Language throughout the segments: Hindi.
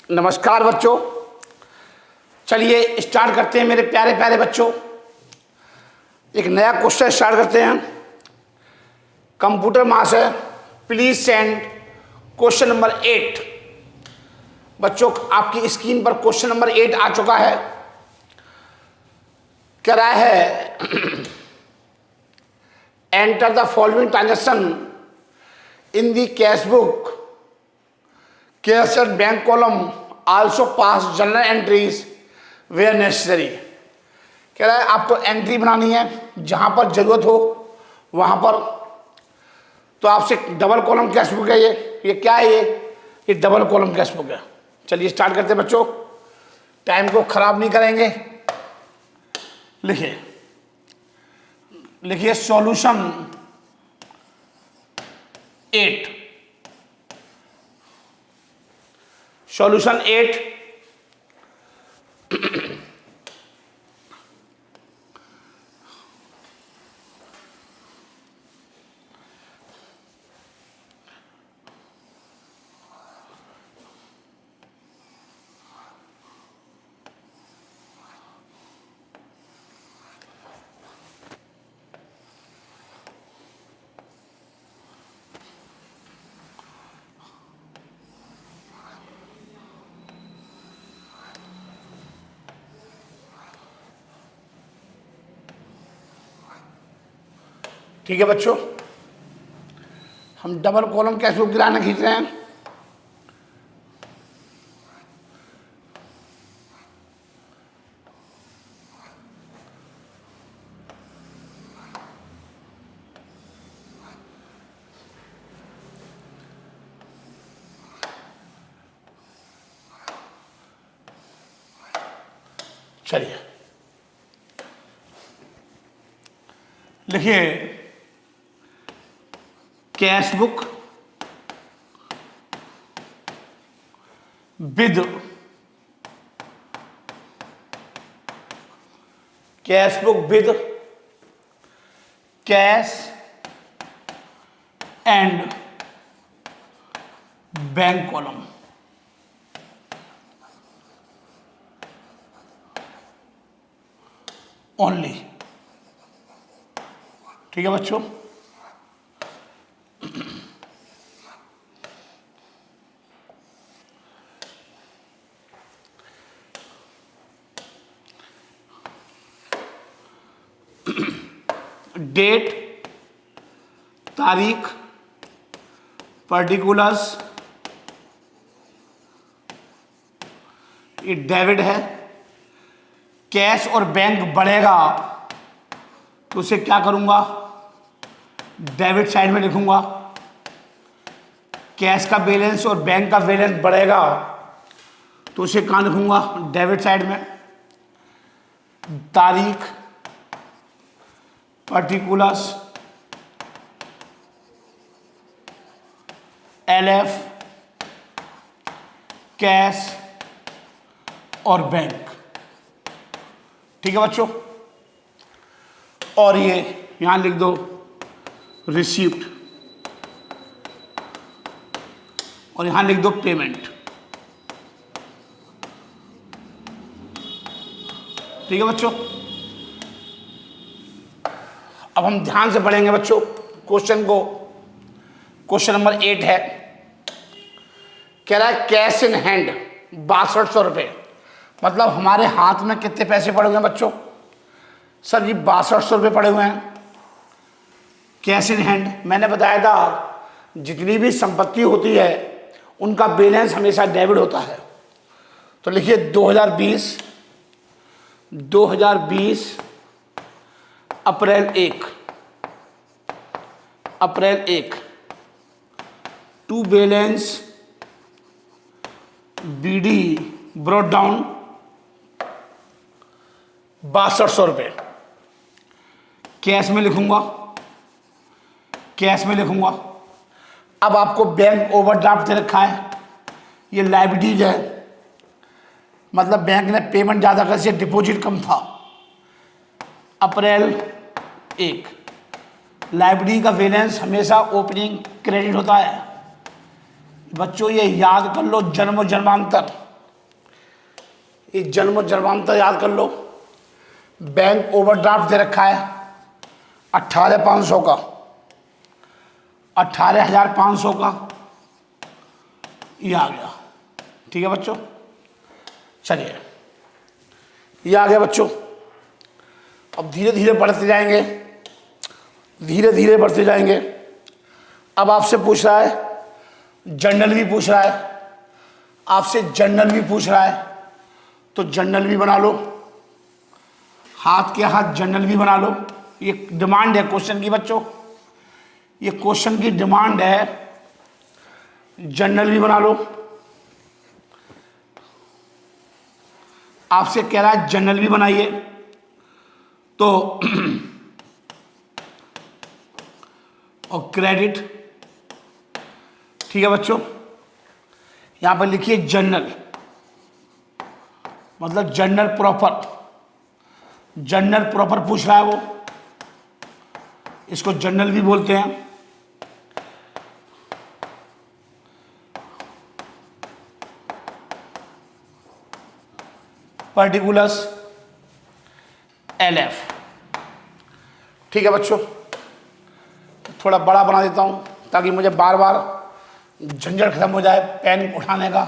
नमस्कार बच्चों, चलिए स्टार्ट करते हैं मेरे प्यारे प्यारे बच्चों। एक नया क्वेश्चन स्टार्ट करते हैं। Computer master please send question number 8। बच्चों आपकी स्क्रीन पर क्वेश्चन नंबर 8 आ चुका है। कह रहा है enter the following transaction in the cash book, cash and bank column also pass journal entries where necessary. कह रहा है आपको एंट्री बनानी है जहां पर जरूरत हो वहां पर। तो आपसे डबल कॉलम कैश बुक है। ये क्या है? ये डबल कॉलम कैश बुक है। चलिए स्टार्ट करते हैं बच्चों, टाइम को खराब नहीं करेंगे। लिखिए लिखिए सॉल्यूशन 8। सॉल्यूशन 8 ठीक है बच्चों, हम डबल कॉलम कैश बुक गिराना खींच रहे हैं। चलिए लिखिए cash book with cash book with cash and bank column. Only. ठीक है बच्चों, डेट तारीख पर्टिकुलर्स, ये डेबिट है। कैश और बैंक बढ़ेगा तो उसे क्या करूंगा? डेबिट साइड में लिखूंगा। कैश का बैलेंस और बैंक का बैलेंस बढ़ेगा तो उसे कहाँ लिखूंगा? डेबिट साइड में। तारीख पर्टिकुलर्स LF कैश और बैंक। ठीक है बच्चों, और ये यहां लिख दो रिसीप्ट और यहां लिख दो पेमेंट। ठीक है बच्चों, अब हम ध्यान से पढ़ेंगे बच्चों क्वेश्चन को। क्वेश्चन नंबर 8 है। कह रहा है कैश इन हैंड 6200 रुपये। मतलब हमारे हाथ में कितने पैसे पड़े हुए हैं बच्चों? सर जी 6200 रुपये पड़े हुए हैं कैश इन हैंड। मैंने बताया था जितनी भी संपत्ति होती है उनका बैलेंस हमेशा डेबिट होता है। तो लिखिए 2020 April 1 to balance BD brought down 6200 रुपये। कैश में लिखूंगा, कैश में लिखूंगा। अब आपको बैंक ओवरड्राफ्ट दे रखा है, ये लायबिलिटीज है। मतलब बैंक ने पेमेंट ज़्यादा कर से डिपॉजिट कम था। अप्रैल 1 लायबिलिटी का बैलेंस हमेशा ओपनिंग क्रेडिट होता है। बच्चों ये याद कर लो जन्म जन्मांतर। ये जन्म जन्मांतर याद कर लो। बैंक ओवरड्राफ्ट दे रखा है 18,500 का, 18,500 का, ये आ गया। ठीक है बच्चों, चलिए ये आ गया बच्चों। अब धीरे धीरे बढ़ते जाएंगे, धीरे धीरे बढ़ते जाएंगे। अब आपसे पूछ रहा है, जर्नल भी पूछ रहा है, आपसे जर्नल भी पूछ रहा है, तो जर्नल भी बना लो, हाथ के हाथ जर्नल भी बना लो। ये डिमांड है क्वेश्चन की बच्चों, ये क्वेश्चन की डिमांड है, जर्नल भी बना लो। आपसे कह रहा है जर्नल भी बनाइए, तो और क्रेडिट, ठीक है बच्चों। यहां पर लिखिए जर्नल, मतलब जर्नल प्रॉपर, जर्नल प्रॉपर पूछ रहा है वो, इसको जर्नल भी बोलते हैं। पर्टिकुलर्स LF, ठीक है बच्चों। थोड़ा बड़ा बना देता हूं ताकि मुझे बार बार झंझट खत्म हो जाए पेन उठाने का।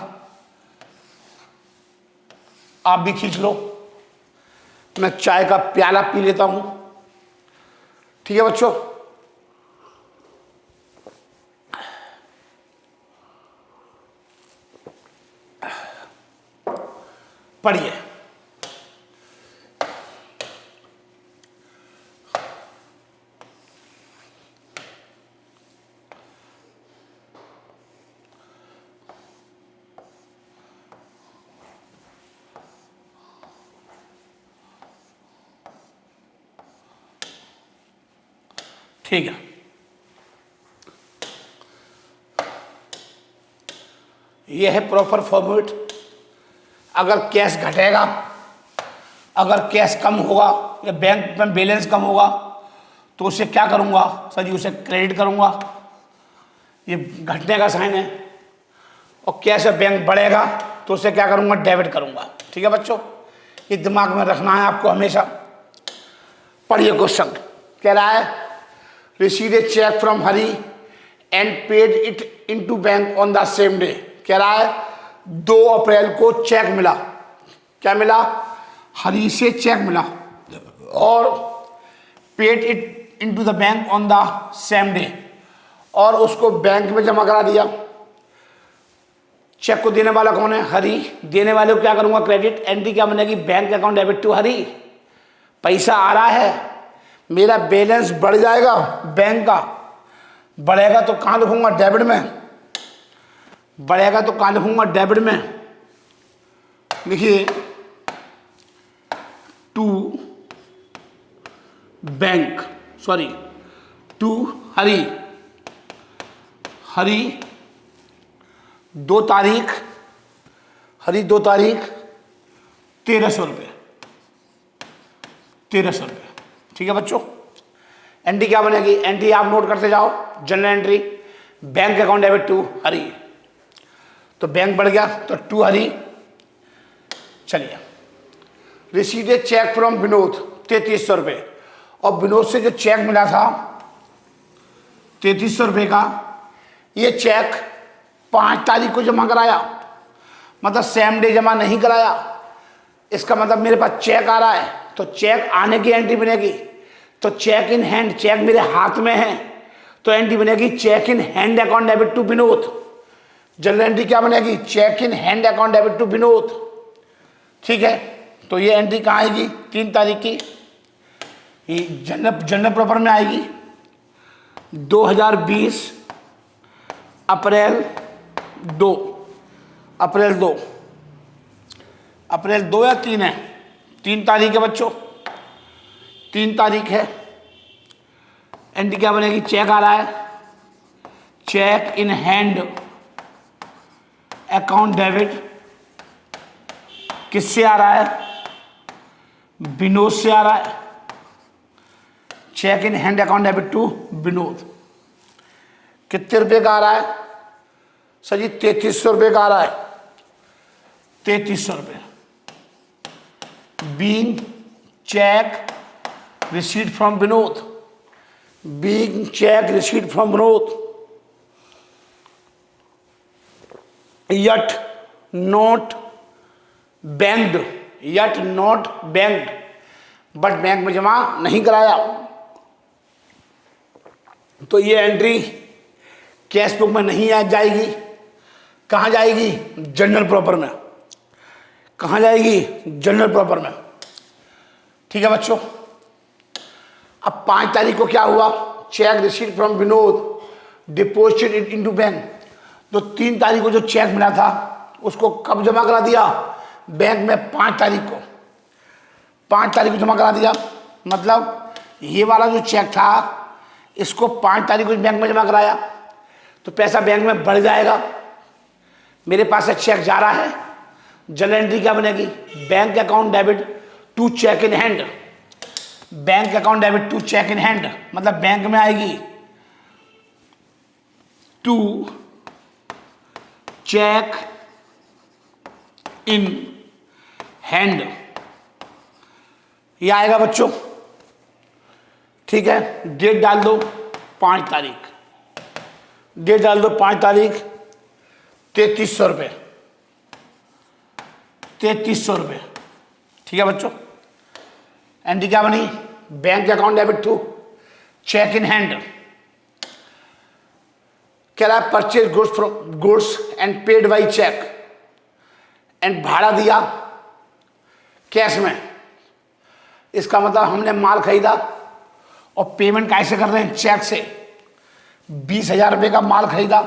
आप भी खींच लो, मैं चाय का प्याला पी लेता हूं। ठीक है बच्चों, पढ़िए। ठीक है, यह है प्रॉपर फॉर्मेट। अगर कैश घटेगा, अगर कैश कम होगा या बैंक में बैलेंस कम होगा तो उसे क्या करूंगा सर जी, उसे क्रेडिट करूंगा, ये घटने का साइन है। और कैश या बैंक बढ़ेगा तो उसे क्या करूंगा, डेबिट करूंगा। ठीक है बच्चों, ये दिमाग में रखना है आपको हमेशा। पढ़िए क्वेश्चन, कह रहा है receive a cheque from Hari and paid it into bank on the same day. कह रहा है 2 अप्रैल को चेक मिला, क्या मिला, हरी से चेक मिला और paid it into the bank on the same day, और उसको बैंक में जमा करा दिया। चेक को देने वाला कौन है, हरी। देने वाले को क्या करूंगा, क्रेडिट। एंट्री क्या बनेगी, बैंक अकाउंट डेबिट टू हरी। पैसा आ रहा है, मेरा बैलेंस बढ़ जाएगा, बैंक का बढ़ेगा तो कहां लिखूंगा, डेबिट में। बढ़ेगा तो कहां लिखूंगा, डेबिट में। लिखिए टू बैंक, सॉरी टू हरी, हरी 2 तारीख, हरी 2 तारीख 1300 रुपये, 1300 रुपये। ठीक है बच्चों, एंट्री क्या बनेगी, एंट्री आप नोट करते जाओ, general entry bank account debit to Hari, तो बैंक बढ़ गया तो टू हरी। चलिए, receive a cheque from Vinod 3300 रुपये, और विनोद से जो चेक मिला था 3300 रुपये का, ये चेक 5 तारीख को जमा कराया, मतलब सेम डे जमा नहीं कराया। इसका मतलब मेरे पास चेक आ रहा है तो चेक आने की एंट्री बनेगी, तो चेक इन हैंड, चेक मेरे हाथ में है तो एंट्री बनेगी cheque in hand account debit to Vinod. Journal entry क्या बनेगी, cheque in hand account debit to Vinod. ठीक है, तो ये एंट्री कहाँ आएगी, 3 तारीख की, ये जनरल प्रॉपर में आएगी 2020 अप्रैल 2, अप्रैल 2, अप्रैल 2 या 3 है, 3 तारीख है बच्चों, 3 तारीख है। एंट्री क्या बनेगी, चेक आ रहा है, cheque in hand account debit, किससे आ रहा है, विनोद से आ रहा है। Cheque in hand account debit to Vinod, कितने रुपए का आ रहा है सर जी, 3300 रुपये का आ रहा है, 3300 रुपये। Being cheque receipt from Vinod, being cheque receipt from Vinod, yet not banked, yet not banked, but bank में जमा नहीं कराया। तो ये एंट्री कैश बुक में नहीं आ जाएगी। कहाँ जाएगी? जनरल प्रॉपर में। कहाँ जाएगी? जनरल प्रॉपर में। ठीक है बच्चों। अब 5 तारीख को क्या हुआ? Cheque receipt from Vinod deposited into bank. तो 3 तारीख को जो चेक मिला था उसको कब जमा करा दिया? बैंक में 5 तारीख को। 5 तारीख को जमा करा दिया, मतलब ये वाला जो चेक था इसको 5 तारीख को बैंक में जमा कराया तो पैसा बैंक में बढ़ जाएगा। मेरे पास से चेक जा रहा है, जनरल एंट्री क्या बनेगी? Bank account debit to cheque in hand. Bank account debit to cheque in hand मतलब बैंक में आएगी टू चेक इन हैंड, ये आएगा बच्चों। ठीक है, डेट डाल दो 5 तारीख, डेट डाल दो 5 तारीख, 3300 रुपये, 3300 रुपये। ठीक है बच्चों। एंट्री क्या बनी? Bank account debit to cheque in hand. कह रहा है purchase goods from goods and paid by cheque, and भाड़ा दिया कैश में। इसका मतलब हमने माल खरीदा और पेमेंट कैसे कर रहे हैं? चेक से। 20,000 रुपये का माल खरीदा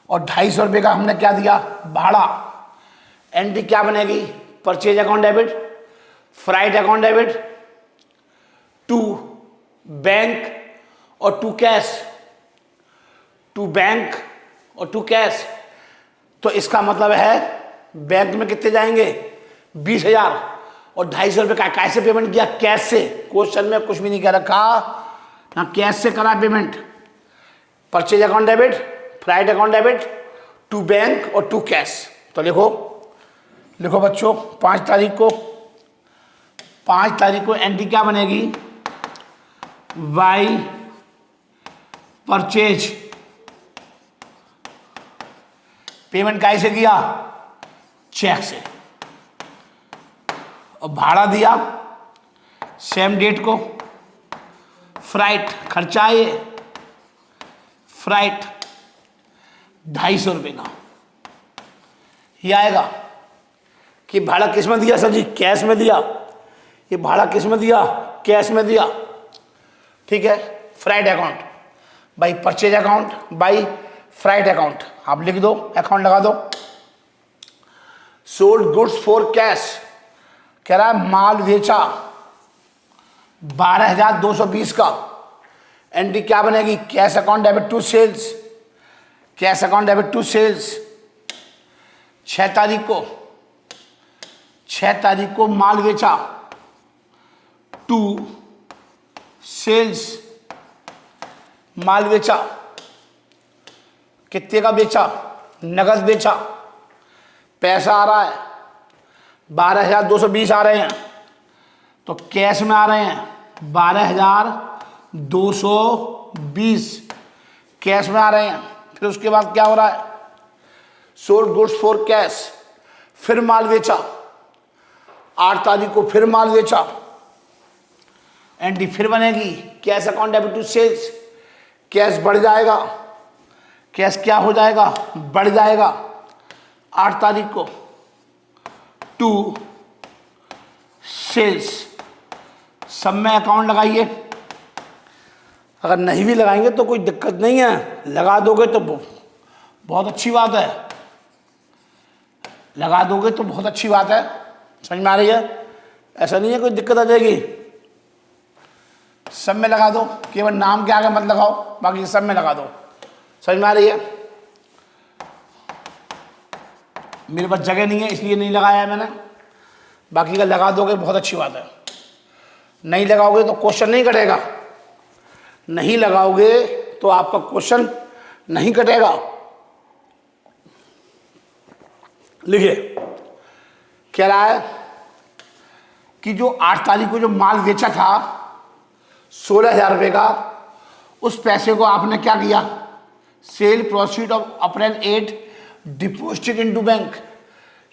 और 250 रुपये का हमने क्या दिया? भाड़ा। एंट्री क्या बनेगी? Purchase account debit, freight account debit to bank और टू कैश, टू बैंक और टू कैश। तो इसका मतलब है बैंक में कितने जाएंगे? 20,000 और 250 रुपये का कैसे पेमेंट किया? कैश से। क्वेश्चन में कुछ भी नहीं कह रखा, यहाँ कैश से करा payment. Purchase account debit, freight account debit to bank और टू कैश। तो लिखो, लिखो बच्चों 5 तारीख को, 5 तारीख को एंट्री क्या बनेगी? By purchase. पेमेंट कैसे किया? चेक से। और भाड़ा दिया सेम डेट को। फ्राइट खर्चा है ये, फ्राइट 250 रुपये का। ये आएगा कि भाड़ा किस में दिया सर जी? कैश में दिया। ये भाड़ा किस में दिया? कैश में दिया। ठीक है, freight account by purchase account by freight account. आप लिख दो, अकाउंट लगा दो। सोल्ड गुड्स फॉर कैश, कह रहा है माल बेचा 12,220 का। एंट्री क्या बनेगी? Cash account debit to sales, cash account debit to sales. 6 तारीख को, 6 तारीख को माल बेचा टू सेल्स, माल बेचा। कितने का बेचा? नगद बेचा। पैसा आ रहा है 12,220 आ रहे हैं, तो कैश में आ रहे हैं 12,220 कैश में आ रहे हैं। फिर उसके बाद क्या हो रहा है? सोल्ड गुड्स फॉर कैश, फिर माल बेचा। 8 तारीख को फिर माल बेचा। एंट्री फिर बनेगी cash account debit to sales. Cash बढ़ जाएगा, कैश क्या हो जाएगा? बढ़ जाएगा। 8 तारीख को टू सेल्स, सब में अकाउंट लगाइए। अगर नहीं भी लगाएंगे तो कोई दिक्कत नहीं है, लगा दोगे तो बहुत अच्छी बात है, लगा दोगे तो बहुत अच्छी बात है। समझ में आ रही है? ऐसा नहीं है कोई दिक्कत आ जाएगी। सब में लगा दो, केवल नाम के आगे मत लगाओ, बाकी सब में लगा दो। समझ में आ रही है? मेरे पास जगह नहीं है इसलिए नहीं लगाया है मैंने, बाकी का लगा दोगे बहुत अच्छी बात है। नहीं लगाओगे तो क्वेश्चन नहीं कटेगा, नहीं लगाओगे तो आपका क्वेश्चन नहीं कटेगा। लिखिए, कह रहा है कि जो 8 तारीख को जो माल बेचा था 16,000 रुपये का, उस पैसे को आपने क्या किया, cell proceed of April 8 deposited into bank.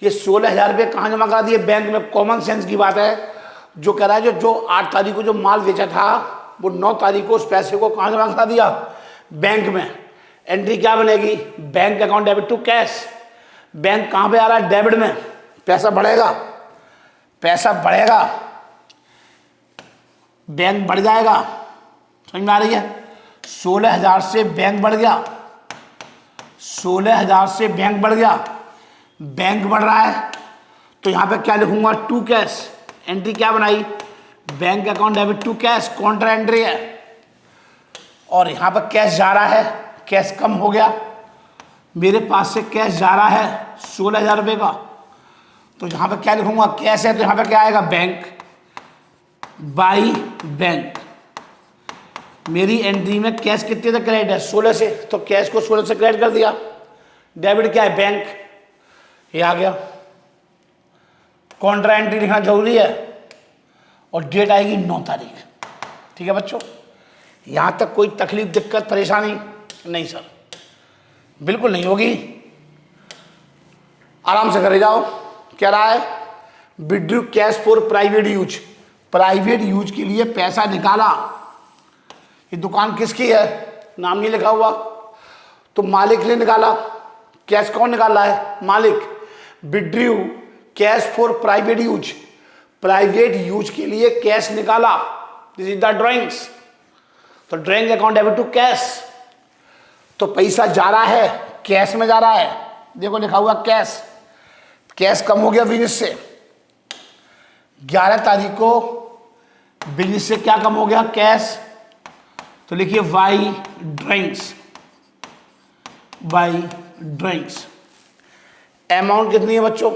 ये 16,000 रुपये कहाँ जमा करा दिए, बैंक में। कॉमन सेंस की बात है। जो कह रहा है जो 8 तारीख को जो माल बेचा था वो 9 तारीख को उस पैसे को कहाँ जमा करा दिया, बैंक में। एंट्री क्या बनेगी, bank account debit to cash. Bank कहाँ पे आ रहा है, डेबिट में। पैसा बढ़ेगा, पैसा बढ़ेगा, बैंक बढ़ जाएगा। समझ में आ रही है। 16,000 से बैंक बढ़ गया, 16,000 से बैंक बढ़ गया, बैंक बढ़ रहा है तो यहां पे क्या लिखूंगा, टू कैश। एंट्री क्या बनाई, bank account debit to cash, counter entry है। और यहां पर कैश जा रहा है, कैश कम हो गया, मेरे पास से कैश जा रहा है 16,000 रुपये का, तो यहां पर क्या लिखूंगा, कैश है तो यहां पर क्या आएगा, बैंक बाई बैंक। मेरी एंट्री में कैश कितने तक क्रेडिट है, 16 से, तो कैश को 16 से क्रेडिट कर दिया। डेबिट क्या है, बैंक, ये आ गया। कॉन्ट्रा एंट्री लिखना जरूरी है और डेट आएगी 9 तारीख। ठीक है बच्चों, यहां तक कोई तकलीफ, दिक्कत, परेशानी नहीं सर, बिल्कुल नहीं होगी, आराम से करे जाओ। क्या रहा है, withdrew cash for private use, private use के लिए पैसा निकाला। ये दुकान किसकी है, नाम नहीं लिखा हुआ, तो मालिक ने निकाला। कैश कौन निकाल रहा है, मालिक। Withdrew cash for private use, private use के लिए कैश निकाला। This is the drawings. तो drawing account debit to cash, तो पैसा जा रहा है, कैश में जा रहा है। देखो लिखा हुआ कैश, कैश कम हो गया बिजनेस से। 11 तारीख को बिजनेस से क्या कम हो गया, कैश, तो लिखिए by drawings, by drawings. Amount कितनी है बच्चों,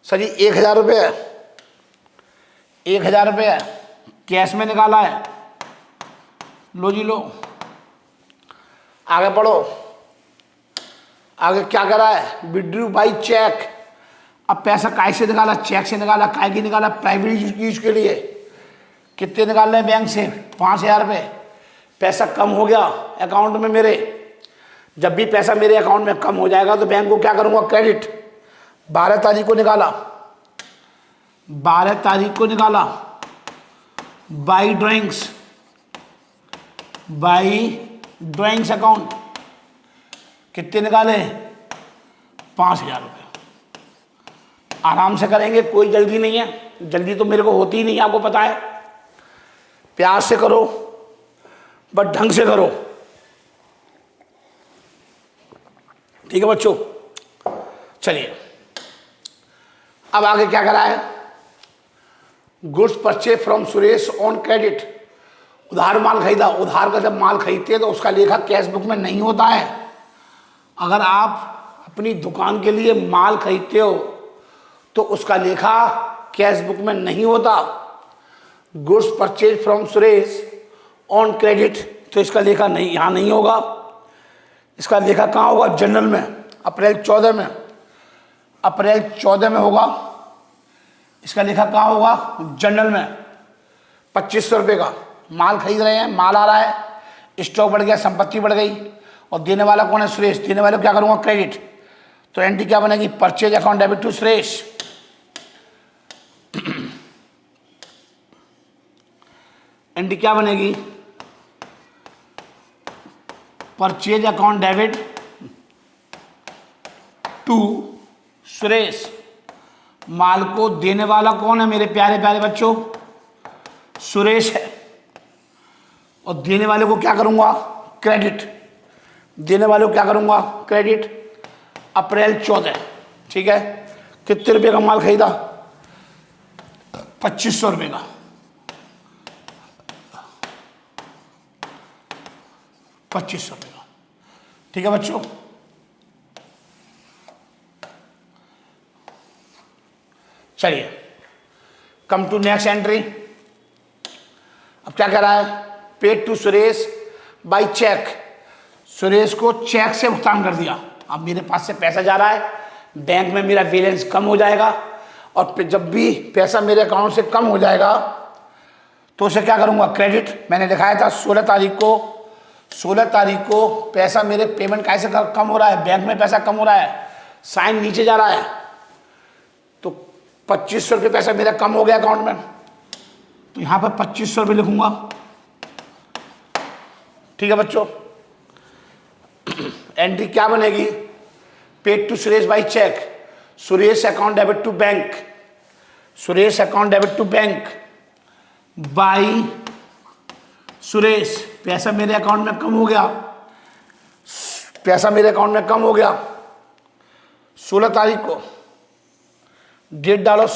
सर जी 1,000 रुपये है, 1,000 रुपये है, कैश में निकाला है। लो जी लो, आगे पढ़ो। आगे क्या करा है, विड्रू बाई चेक। अब पैसा काय से निकाला, चेक से निकाला। काय की निकाला, प्राइवेट यूज के लिए। कितने निकाल रहे हैं बैंक से, 5,000 रुपये। पैसा कम हो गया अकाउंट में मेरे। जब भी पैसा मेरे अकाउंट में कम हो जाएगा तो बैंक को क्या करूंगा, क्रेडिट। 12 तारीख को निकाला, 12 तारीख को निकाला, by drawings, by drawings account. कितने निकाले, 5,000 रुपये। आराम से करेंगे, कोई जल्दी नहीं है, जल्दी तो मेरे को होती ही नहीं, आपको पता है। प्यार से करो बट ढंग से करो। ठीक है बच्चों, चलिए अब आगे क्या करा है, goods purchase from Suresh on credit. उधार माल खरीदा। उधार का जब माल खरीदते हैं तो उसका लेखा कैश बुक में नहीं होता है। अगर आप अपनी दुकान के लिए माल खरीदते हो तो उसका लेखा कैश बुक में नहीं होता। Goods purchase from Suresh on credit, तो इसका लेखा नहीं, यहाँ नहीं होगा। इसका लेखा कहाँ होगा, जनरल में, अप्रैल 14 में, अप्रैल 14 में होगा। इसका लेखा कहाँ होगा, जनरल में। 2,500 रुपये का माल खरीद रहे हैं, माल आ रहा है, स्टॉक बढ़ गया, संपत्ति बढ़ गई, और देने वाला कौन है, सुरेश। देने वाले को क्या करूँगा, क्रेडिट। तो एंट्री क्या बनेगी, purchase account debit to Suresh. Entry क्या बनेगी, purchase account debit to Suresh. माल को देने वाला कौन है मेरे प्यारे प्यारे बच्चों, सुरेश है। और देने वाले को क्या करूंगा, क्रेडिट। देने वाले को क्या करूंगा, क्रेडिट। अप्रैल 14, ठीक है। कितने रुपए का माल खरीदा, 2,500 रुपये का। 2,500 रुपये का, ठीक है बच्चों। चलिए कम टू नेक्स्ट एंट्री। अब क्या कह रहा है, paid to Suresh by cheque. Suresh को चेक से भुगतान कर दिया। अब मेरे पास से पैसा जा रहा है, बैंक में मेरा बैलेंस कम हो जाएगा और जब भी पैसा मेरे अकाउंट से कम हो जाएगा तो उसे क्या करूँगा, क्रेडिट। मैंने दिखाया था 16 तारीख को पैसा मेरे पेमेंट कैसे कम हो रहा है, बैंक में पैसा कम हो रहा है, साइन नीचे जा रहा है, तो 2500 रुपये पैसा मेरा कम हो गया अकाउंट में, तो यहाँ पर 2500 रुपये लिखूंगा। ठीक है बच्चों, एंट्री क्या बनेगी, paid to Suresh by cheque, Suresh account debit to bank, Suresh account debit to bank by Suresh. पैसा मेरे अकाउंट में कम हो गया, पैसा मेरे अकाउंट में कम हो गया 16 तारीख को, डेट डालो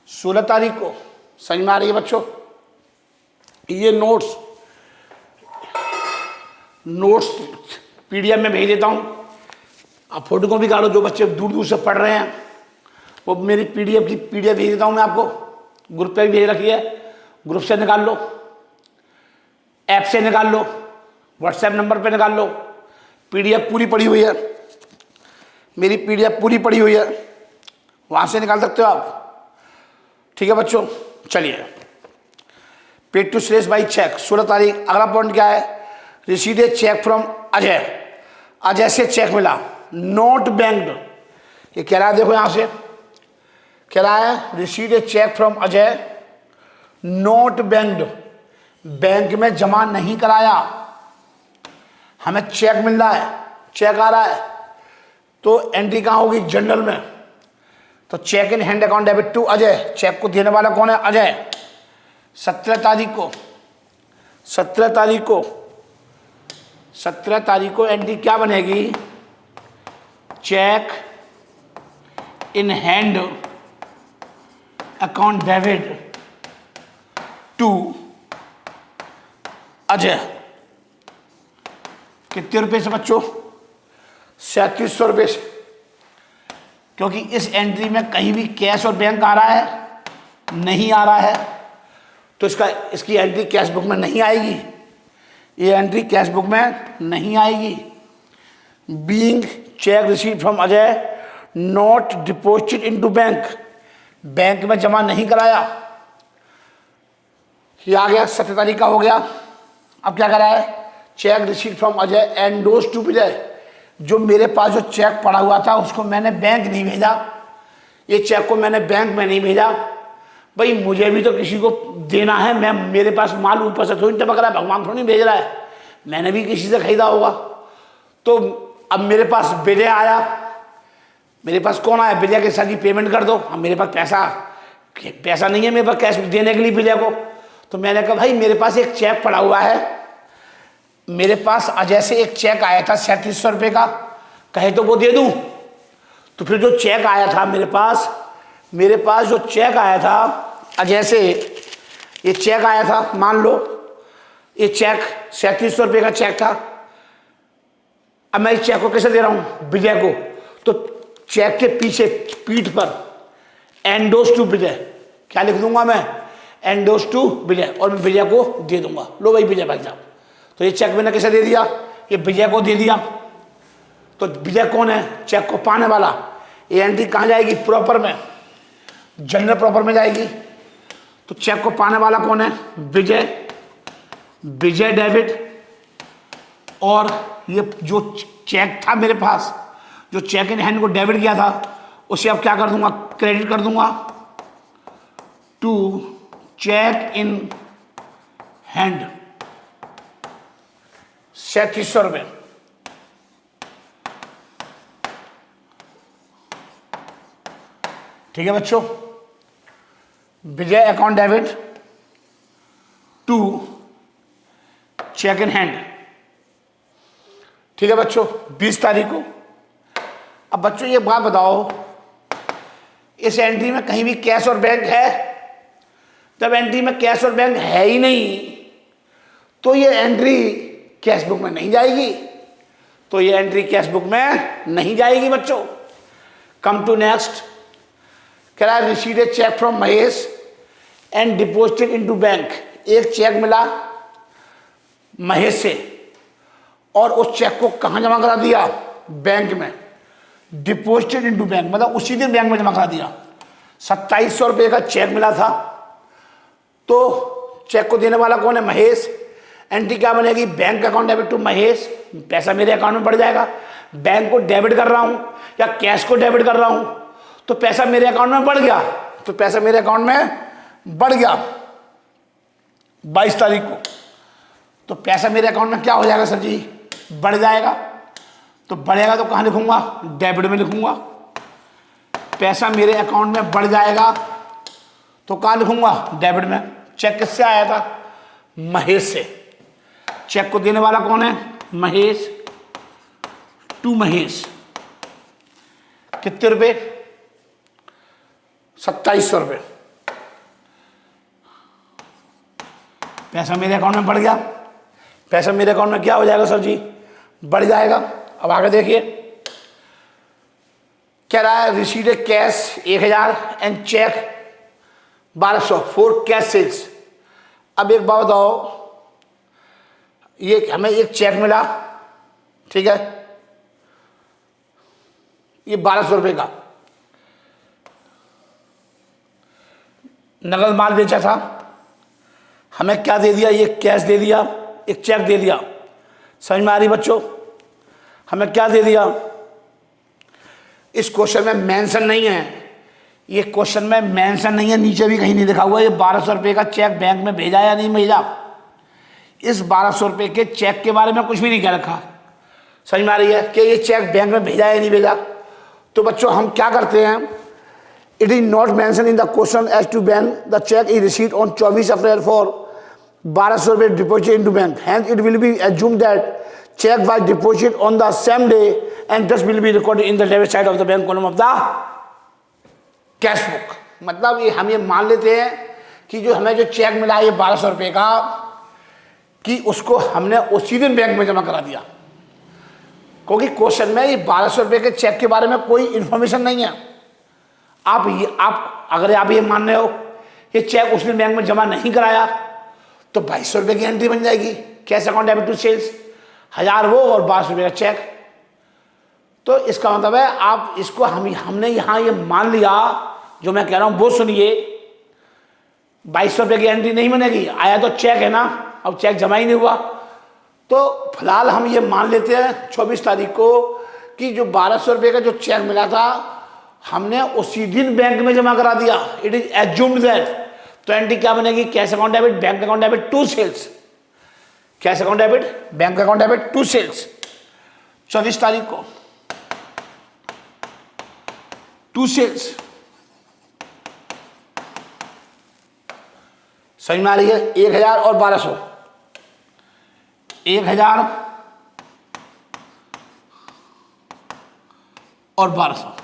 16 तारीख को। समझ में आ रही है बच्चों? ये नोट्स पीडीएफ में भेज देता हूँ, आप फोटो को भी काटो, जो बच्चे दूर दूर से पढ़ रहे हैं वो मेरी पीडीएफ भेज देता हूँ मैं आपको, ग्रुप पे भी भेज रखी है, ग्रुप से निकाल लो, ऐप से निकाल लो, व्हाट्सएप नंबर पे निकाल लो, पीडीएफ पूरी पड़ी हुई है, मेरी पीडीएफ पूरी पड़ी हुई है, वहाँ से निकाल सकते हो आप। ठीक है बच्चों, चलिए, paid to Suresh by cheque 16 तारीख। अगला पॉइंट क्या है, received a cheque from Ajay, Ajay से चेक मिला, नोट बैंक्ड। ये कह रहा है, देखो यहाँ से कह रहा है received a cheque from Ajay, not banked, bank में जमा नहीं कराया, हमें चेक मिल रहा है, चेक आ रहा है, तो एंट्री कहाँ होगी, जनरल में। तो cheque in hand account debit to Ajay, cheque को देने वाला कौन है, अजय। 17 तारीख को एंट्री क्या बनेगी, cheque in hand account debit to Ajay. कितने रुपए से बच्चों, 3700 रुपये से, क्योंकि इस एंट्री में कहीं भी कैश और बैंक आ रहा है, नहीं आ रहा है, तो इसकी एंट्री कैश बुक में नहीं आएगी, ये एंट्री कैश बुक में नहीं आएगी। Being check receive from Ajay not deposited into bank, bank में जमा नहीं कराया, ये आ गया। 17 तारीख का हो गया। अब क्या करा है, cheque receive from Ajay endorsed to Vijay, जो मेरे पास जो चेक पड़ा हुआ था उसको मैंने बैंक नहीं भेजा, ये चेक को मैंने बैंक में नहीं भेजा, भाई मुझे भी तो किसी को देना है, मैं मेरे पास माल ऊपर से थोड़ी टपक रहा है, भगवान थोड़ी भेज रहा है, मैंने भी किसी से खरीदा होगा। तो अब मेरे पास विजय आया, मेरे पास कौन आया, विजय के साथ ही पेमेंट कर दो। अब मेरे पास पैसा नहीं है मेरे पास कैश देने के लिए विजय को, तो मैंने कहा भाई मेरे पास एक चेक पड़ा हुआ है, मेरे पास अजय से एक चेक आया था 3700 रुपये का, कहे तो वो दे दूं। तो फिर जो चेक आया था मेरे पास जो चेक आया था अजय से, ये चेक आया था, मान लो ये चेक 3700 रुपये का चेक था, अब मैं इस चेक को कैसे दे रहा हूं, विजय को, तो चेक के पीछे पीठ पर एंडोज टू विजय क्या लिख दूंगा मैं, एंडोज टू विजय, और मैं विजय को दे दूंगा, लो भाई विजय भाई साहब। तो ये चेक मैंने कैसे दे दिया, ये विजय को दे दिया। तो विजय कौन है, चेक को पाने वाला। ये एंट्री कहाँ जाएगी, प्रॉपर में, जनरल प्रॉपर में जाएगी। तो चेक को पाने वाला कौन है, विजय डेबिट, और ये जो चेक था मेरे पास, जो चेक इन हैंड को डेबिट किया था, उसे अब क्या कर दूंगा, क्रेडिट कर दूंगा टू चेक इन हैंड 3700 रुपये। ठीक है बच्चों, Vijay account debit to cheque in hand. ठीक है बच्चों, 20 तारीख को। अब बच्चों ये बात बताओ, इस एंट्री में कहीं भी कैश और बैंक है, जब एंट्री में कैश और बैंक है ही नहीं तो ये एंट्री कैश बुक में नहीं जाएगी, तो ये एंट्री कैश बुक में नहीं जाएगी बच्चों। कम टू नेक्स्ट, कह रहा है received a cheque from Mahesh and deposited into bank. एक चेक मिला महेश से और उस चेक को कहाँ जमा करा दिया, बैंक में। डिपोजिटेड इनटू बैंक, मतलब उसी दिन बैंक में जमा करा दिया। 2700 रुपये का चेक मिला था, तो चेक को देने वाला कौन है? महेश। एंट्री क्या बनेगी? Bank account debit to Mahesh, पैसा मेरे अकाउंट में बढ़ जाएगा। बैंक को डेबिट कर रहा हूं या कैश को डेबिट कर रहा हूं, तो पैसा मेरे अकाउंट में बढ़ गया, तो पैसा मेरे अकाउंट में बढ़ गया 22 तारीख को, तो पैसा मेरे अकाउंट में क्या हो जाएगा सर जी? बढ़ जाएगा। तो बढ़ेगा तो कहाँ लिखूंगा? डेबिट में लिखूंगा। पैसा मेरे अकाउंट में बढ़ जाएगा तो कहाँ लिखूंगा? डेबिट में। चेक किससे आया था? महेश से। चेक को देने वाला कौन है? महेश, टू महेश। कितने रुपए? 2700 रुपये। पैसा मेरे अकाउंट में बढ़ गया। पैसा मेरे अकाउंट में क्या हो जाएगा सर जी? बढ़ जाएगा। अब आगे देखिए, कह रहा है receipt a cash 1000 and cheque 1200 for cash sales. अब एक बात बताओ, ये हमें एक चेक मिला, ठीक है, ये 1200 रुपये का नगद माल बेचा था, हमें क्या दे दिया? ये कैश दे दिया, एक चेक दे दिया। समझ में आ रही बच्चों? हमें क्या दे दिया? इस क्वेश्चन में मेंशन नहीं है, ये क्वेश्चन में मेंशन नहीं है, नीचे भी कहीं नहीं लिखा हुआ ये 1200 रुपये का चेक बैंक में भेजा या नहीं भेजा। इस 1200 रुपये के चेक के बारे में कुछ भी नहीं कह रखा। समझ में आ रही है कि ये चेक बैंक में भेजा या नहीं भेजा? तो बच्चों हम क्या करते हैं, it is not mention in the question as to bank the cheque is received on 24 April for 1200 रुपये deposit into bank, hence it will be assumed that check was deposited on the same day and thus will be recorded in the debit side of the bank column of the cash book। मतलब ये हम ये मान लेते हैं कि जो हमें जो चेक मिला ये 1200 रुपये का, कि उसको हमने उसी दिन बैंक में जमा करा दिया, क्योंकि क्वेश्चन में ये 1200 रुपये के चेक के बारे में कोई इंफॉर्मेशन नहीं है। आप अगर आप ये मान रहे हो ये चेक उस दिन बैंक में जमा नहीं कराया, तो 2200 रुपये की एंट्री बन जाएगी, cash account debit to sales, 1000 वो और 1200 रुपये का चेक। तो इसका मतलब है आप इसको हमने यहाँ ये मान लिया, जो मैं कह रहा हूँ वो सुनिए, 2200 रुपये की एंट्री नहीं बनेगी, आया तो चेक है ना, अब चेक जमा ही नहीं हुआ। तो फिलहाल हम ये मान लेते हैं 24 तारीख को कि जो 1200 रुपये का जो चेक मिला था हमने उसी दिन बैंक में जमा करा दिया, इट इज एज्यूम्ड दैट। तो एंट्री क्या बनेगी? Cash account debit bank account debit to sales, cash account debit bank account debit to sales 24 तारीख को टू सेल्स। समझ में आ रही है? 1000 और 1200, 1000 और 1200,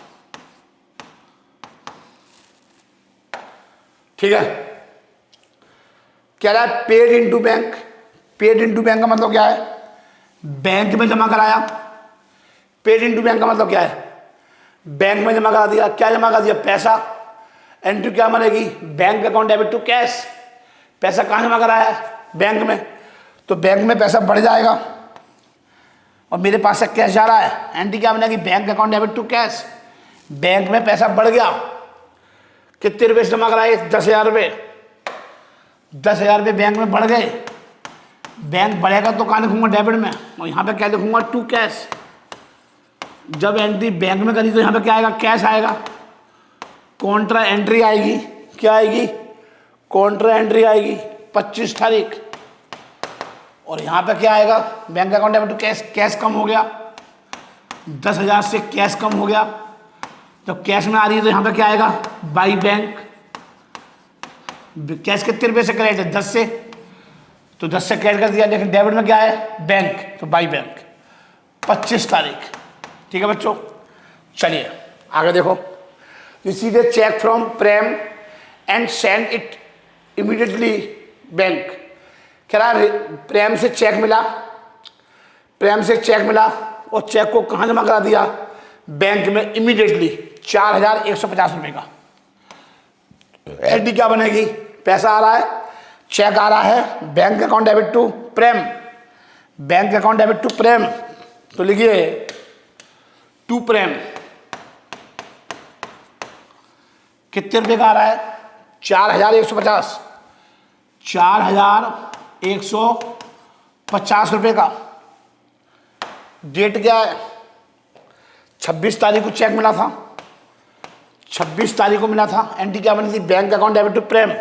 ठीक है। कह रहा है paid into bank. Paid into bank का मतलब क्या है? बैंक में जमा कराया। पेड इनटू बैंक का मतलब क्या है? बैंक में जमा करा दिया। क्या जमा करा दिया? पैसा। एंट्री क्या बनेगी? Bank account debit to cash. पैसा कहाँ जमा कराया है? बैंक में। तो बैंक में पैसा बढ़ जाएगा और मेरे पास से कैश जा रहा है, एंट्री क्या बनेगी? Bank account debit to cash. Bank में पैसा बढ़ गया, कितने रुपए जमा कराए? 10,000 रुपये। 10,000 रुपये बैंक में बढ़ गए। बैंक बढ़ेगा तो कहाँ लिखूंगा? डेबिट में, और यहाँ पे क्या लिखूंगा? To cash. जब एंट्री बैंक में करी तो यहाँ पे क्या आएगा? कैश आएगा। कॉन्ट्रा एंट्री आएगी, क्या आएगी? कॉन्ट्रा एंट्री आएगी 25 तारीख, और यहाँ पे क्या आएगा? Bank account debit to cash. Cash कम हो गया, 10,000 से कैश कम हो गया। जब कैश में आ रही है तो यहाँ पे क्या आएगा? By bank. कैश कितने रुपये से क्रेडिट है? 10 से, तो 10 से क्रेडिट कर दिया, लेकिन डेबिट में क्या है? बैंक, तो बाई बैंक 25 तारीख। ठीक है बच्चों, चलिए आगे देखो। Receive a cheque from Prem and send it immediately bank. कह रहा है प्रेम से चेक मिला, प्रेम से चेक मिला और चेक को कहाँ जमा करा दिया? बैंक में इमीडिएटली 4,150 रुपये का। एंट्री क्या बनेगी? पैसा आ रहा है, चेक आ रहा है, bank account debit to Prem, bank account debit to Prem, तो लिखिए टू प्रेम, कितने रुपए का आ रहा है? 4150, 4150 रुपए का। डेट क्या है? 26 तारीख को चेक मिला था, 26 तारीख को मिला था। एंट्री क्या बनी थी? Bank account debit to Prem,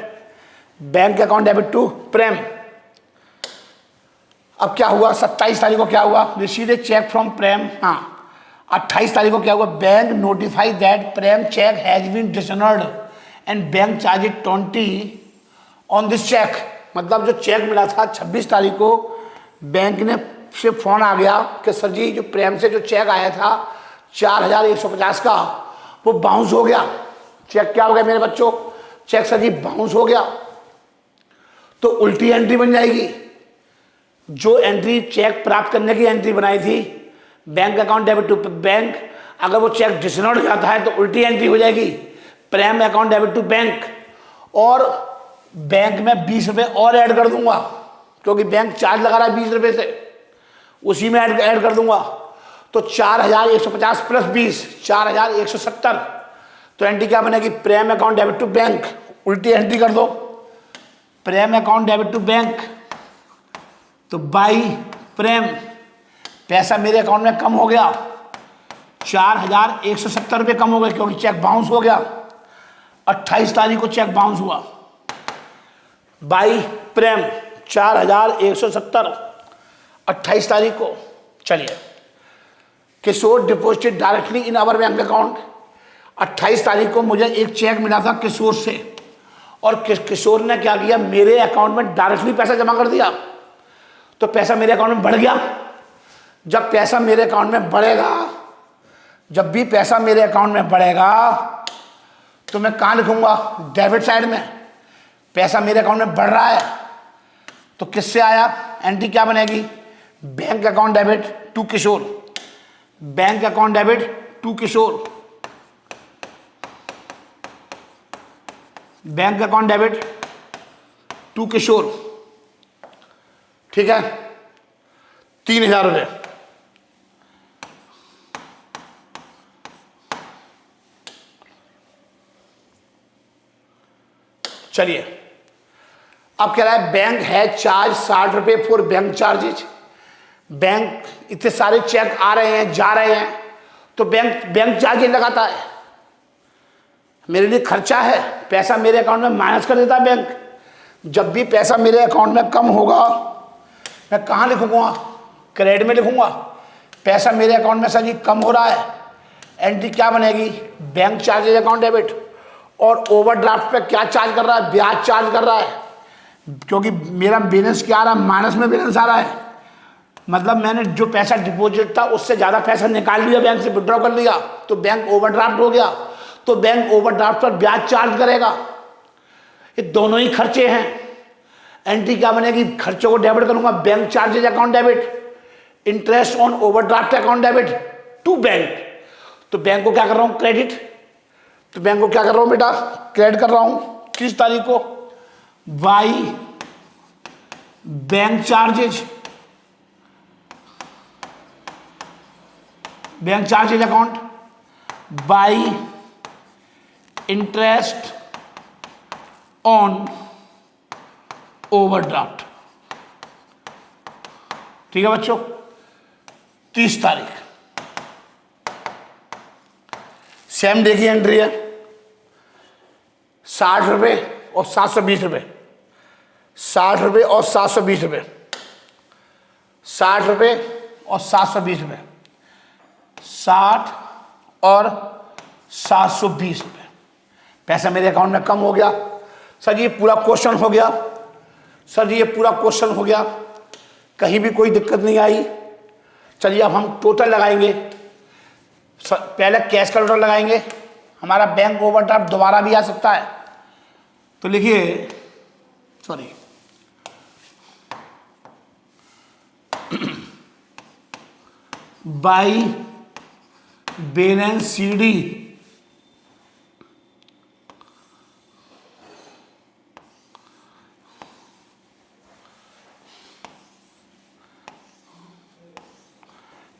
bank account debit to Prem. अब क्या हुआ? 27 तारीख को क्या हुआ? Receive a cheque from Prem. हाँ, 28 तारीख को क्या हुआ? Bank notify that Prem cheque has been dishonoured and bank charge 20 on this cheque. मतलब जो चेक मिला था 26 तारीख को, बैंक ने से फोन आ गया कि सर जी जो प्रेम से जो चेक आया था 4150 का, वो बाउंस हो गया। चेक क्या हो गया मेरे बच्चों? चेक सर जी बाउंस हो गया। तो उल्टी एंट्री बन जाएगी। जो एंट्री चेक प्राप्त करने की एंट्री बनाई थी, bank account debit to bank, अगर वो चेक डिसऑनर्ड जाता है तो उल्टी एंट्री हो जाएगी, प्रेम अकाउंट डेबिट टू बैंक। और बैंक में 20 रुपये और ऐड कर दूंगा, क्योंकि बैंक चार्ज लगा रहा है 20 रुपये से, उसी में ऐड कर दूंगा। तो 4150 प्लस 20, 4170। तो एंट्री क्या बनेगी? प्रेम अकाउंट डेबिट टू बैंक। उल्टी एंट्री कर दो, प्रेम अकाउंट डेबिट टू बैंक। तो बाई प्रेम, पैसा मेरे अकाउंट में कम हो गया, 4170 रुपये कम हो गए, क्योंकि चेक बाउंस हो गया। 28 तारीख को चेक बाउंस हुआ। बाई प्रेम 4170, 28 तारीख को। चलिए, Kishore deposited directly in our bank account. 28 तारीख को मुझे एक चेक मिला था किशोर से, और किशोर ने क्या किया? मेरे अकाउंट में डायरेक्टली पैसा जमा कर दिया। तो पैसा मेरे अकाउंट में बढ़ गया। जब पैसा मेरे अकाउंट में बढ़ेगा, जब भी पैसा मेरे अकाउंट में बढ़ेगा, तो मैं कहाँ लिखूंगा? डेबिट साइड में। पैसा मेरे अकाउंट में बढ़ रहा है, तो किससे आया? एंट्री क्या बनेगी? Bank account debit to Kishore, bank account debit to Kishore, bank account debit to Kishore. ठीक है, 3000 रुपये। चलिए, अब कह रहा है बैंक है चार्ज 60 रुपये फॉर बैंक चार्जेज। बैंक इतने सारे चेक आ रहे हैं, जा रहे हैं, तो बैंक चार्जेज लगाता है। मेरे लिए खर्चा है, पैसा मेरे अकाउंट में माइनस कर देता है बैंक। जब भी पैसा मेरे अकाउंट में कम होगा, मैं कहाँ लिखूंगा? क्रेडिट में लिखूंगा। पैसा मेरे अकाउंट में सर जी कम हो रहा है, एंट्री क्या बनेगी? Bank charges account debit. और ओवरड्राफ्ट पे क्या चार्ज कर रहा है? ब्याज चार्ज कर रहा है, क्योंकि मेरा बैलेंस क्या आ रहा है? माइनस में बैलेंस आ रहा है। मतलब मैंने जो पैसा डिपॉजिट था उससे ज़्यादा पैसा निकाल लिया, बैंक से विड्रॉ कर लिया, तो बैंक ओवरड्राफ्ट हो गया। तो बैंक ओवरड्राफ्ट पर ब्याज चार्ज करेगा। ये दोनों ही खर्चे हैं। एंट्री क्या बनेगी? खर्चों को डेबिट करूंगा, bank charges account debit, interest on overdraft account debit to bank. तो बैंक को क्या कर रहा हूं? क्रेडिट। तो बैंक को क्या कर रहा हूं बेटा? क्रेडिट कर रहा हूं। 30 तारीख को by bank charges, bank charges account by interest on overdraft. ठीक है बच्चों, 30 तारीख सेम डे की एंट्री है। 60 रुपये और 720 रुपये, 60 रुपये और 720 रुपये, 60 रुपये और 720 रुपये, 60 और 720 रुपये। पैसा मेरे अकाउंट में कम हो गया। सर जी ये पूरा क्वेश्चन हो गया, सर जी ये पूरा क्वेश्चन हो गया, कहीं भी कोई दिक्कत नहीं आई। चलिए अब हम टोटल लगाएंगे। पहले कैश का टोटल लगाएंगे, हमारा बैंक ओवरड्राफ्ट दोबारा भी आ सकता है। तो लिखिए, सॉरी बाई बैलेंस सीडी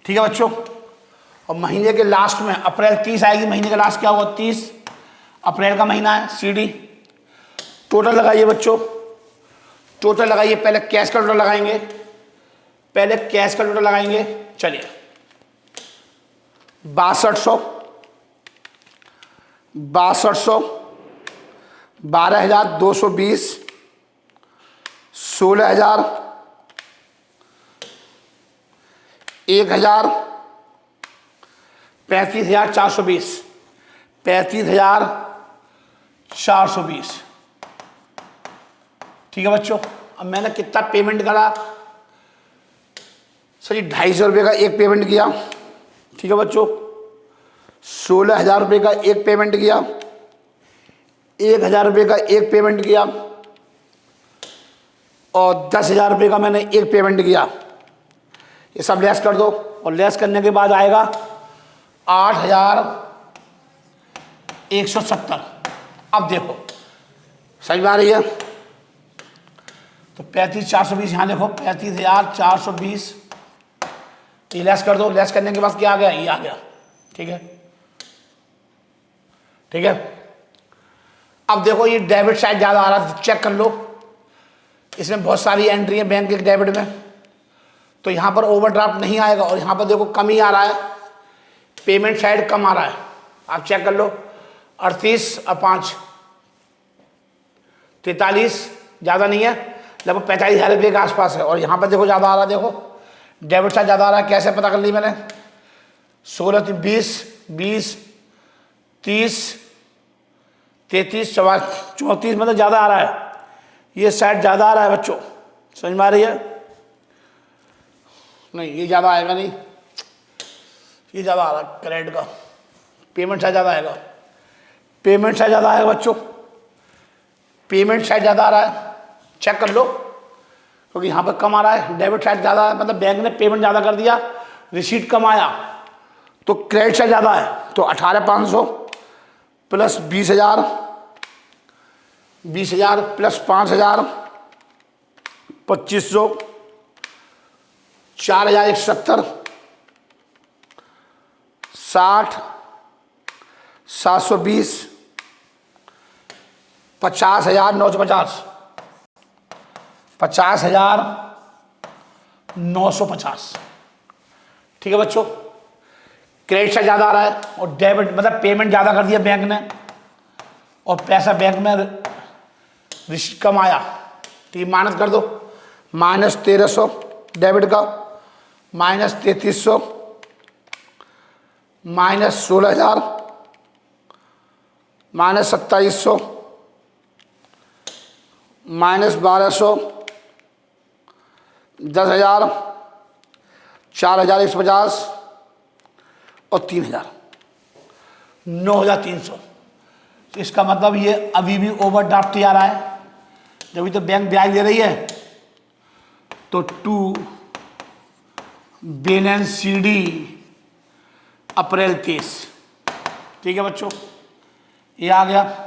ठीक है बच्चों। और महीने के लास्ट में अप्रैल 30 आएगी, महीने का लास्ट क्या होगा? 30 अप्रैल का महीना है, CD। टोटल लगाइए बच्चों, टोटल लगाइए। पहले कैश का टोटल लगाएंगे, पहले कैश का टोटल लगाएंगे। चलिए 6200, 6200, 12,220, 16,000, 1,000, 35,420, 35,420। ठीक है बच्चों। अब मैंने कितना पेमेंट करा सर जी? 250 रुपये का एक पेमेंट किया। ठीक है बच्चों। 16,000 रुपये का एक पेमेंट किया, 1,000 रुपये का एक पेमेंट किया और 10,000 रुपये का मैंने एक पेमेंट किया। ये सब लेस कर दो और लेस करने के बाद आएगा 8,170। अब देखो समझ में आ रही है? तो 35,420 यहाँ देखो, 35,420 ये लेस कर दो। लेस करने के बाद क्या आ गया? ये आ गया। ठीक है, ठीक है। अब देखो ये डेबिट साइड ज़्यादा आ रहा है, चेक कर लो। इसमें बहुत सारी एंट्री है बैंक के डेबिट में, तो यहाँ पर ओवरड्राफ्ट नहीं आएगा और यहाँ पर देखो कम ही आ रहा है, पेमेंट साइड कम आ रहा है। आप चेक कर लो, 38 और 5 43, ज़्यादा नहीं है, लगभग 45,000 रुपये के आसपास है। और यहाँ पर देखो ज़्यादा आ रहा है, देखो डेबिट साइड ज़्यादा आ रहा है। कैसे पता कर ली मैंने? 16, 20, 20, 30, 33, 34 मतलब ज़्यादा आ रहा है। ये साइड ज़्यादा आ रहा है बच्चों, समझ में आ रही है? नहीं ये ज़्यादा आएगा नहीं, ये ज़्यादा आ रहा है क्रेडिट का। पेमेंट साइड ज़्यादा आएगा, पेमेंट साइड ज़्यादा आएगा बच्चों, पेमेंट साइड ज़्यादा आ रहा है। चेक कर लो, क्योंकि यहाँ पर कम आ रहा है। डेबिट साइड ज़्यादा है, मतलब बैंक ने पेमेंट ज़्यादा कर दिया, रिसीट कम आया, तो क्रेडिट साइड ज़्यादा है। तो 18,500 प्लस 20,000, 20,000 प्लस 5,000, 2,500, 4,170, 60, 720, 50,950, 50,950। ठीक है बच्चों। क्रेडिट से ज़्यादा आ रहा है और डेबिट मतलब पेमेंट ज़्यादा कर दिया बैंक ने और पैसा बैंक में रिसीट कम आया। ठीक, माइनस कर दो, -1,300 डेबिट का, -3,300, -16,000, -2,700, -1,200, 10,000, 4,150 और 3,000, 9,300। तो इसका मतलब ये अभी भी ओवरड्राफ्ट ही आ रहा है, जब तो बैंक ब्याज ले रही है। तो टू बैलेंस CD अप्रैल 23। ठीक है बच्चों, ये आ गया।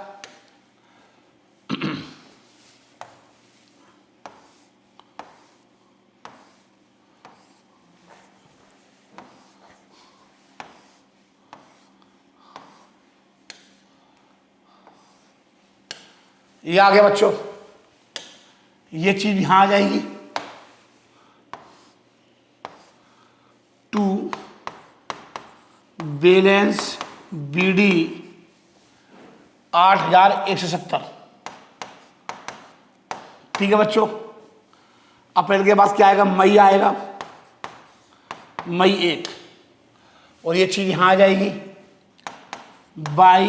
ये आ गया बच्चों, ये चीज यहां आ जाएगी। To balance BD 8,170। ठीक है बच्चों। अप्रैल के बाद क्या आएगा? मई आएगा, मई 1, और ये चीज यहां आ जाएगी। बाई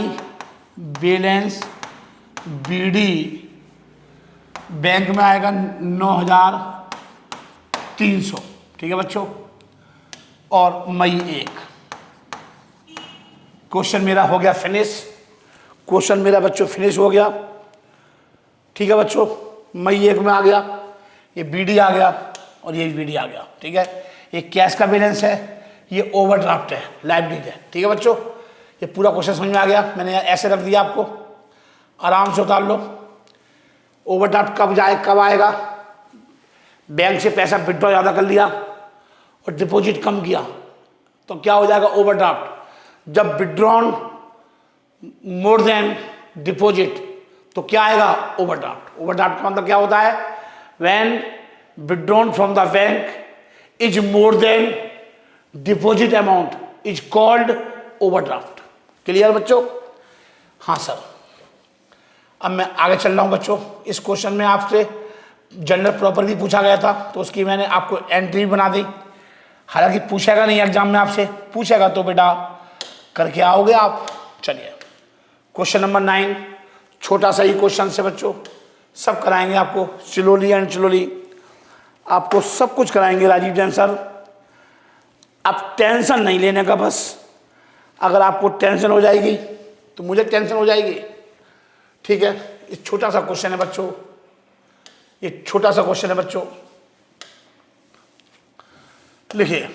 बैलेंस BD बैंक में आएगा 9,300। ठीक है बच्चों। और मई 1 क्वेश्चन मेरा हो गया फिनिश। क्वेश्चन मेरा बच्चों फिनिश हो गया। ठीक है बच्चों, मई 1 में आ गया, ये BD आ गया और ये BD आ गया। ठीक है, ये कैश का बैलेंस है, ये ओवरड्राफ्ट है, लायबिलिटी है। ठीक है बच्चों, ये पूरा क्वेश्चन समझ में आ गया। मैंने ऐसे रख दिया, आपको आराम से उतार लो। ओवरड्राफ्ट कब जाए, कब आएगा? बैंक से पैसा विड्रॉ ज़्यादा कर लिया और डिपॉजिट कम किया तो क्या हो जाएगा? ओवरड्राफ्ट। जब विड्रॉन मोर देन डिपॉजिट, तो क्या आएगा? ओवरड्राफ्ट। ओवरड्राफ्ट का मतलब क्या होता है? When withdrawn from the bank is more than deposit amount is called overdraft. Clear बच्चों? हाँ सर। अब मैं आगे चल रहा हूं बच्चों। इस क्वेश्चन में आपसे जनरल प्रॉपर्टी पूछा गया था, तो उसकी मैंने आपको एंट्री बना दी। हालांकि पूछेगा नहीं एग्जाम में, आपसे पूछेगा तो बेटा करके आओगे आप। चलिए क्वेश्चन नंबर 9, छोटा सा ही क्वेश्चन से बच्चों, सब कराएंगे आपको स्लोली एंड स्लोली, आपको सब कुछ कराएंगे राजीव जैन सर। आप टेंशन नहीं लेने का बस। अगर आपको टेंशन हो जाएगी तो मुझे टेंशन हो जाएगी, ठीक है? ये छोटा सा क्वेश्चन है बच्चों, ये छोटा सा क्वेश्चन है बच्चों। लिखिए,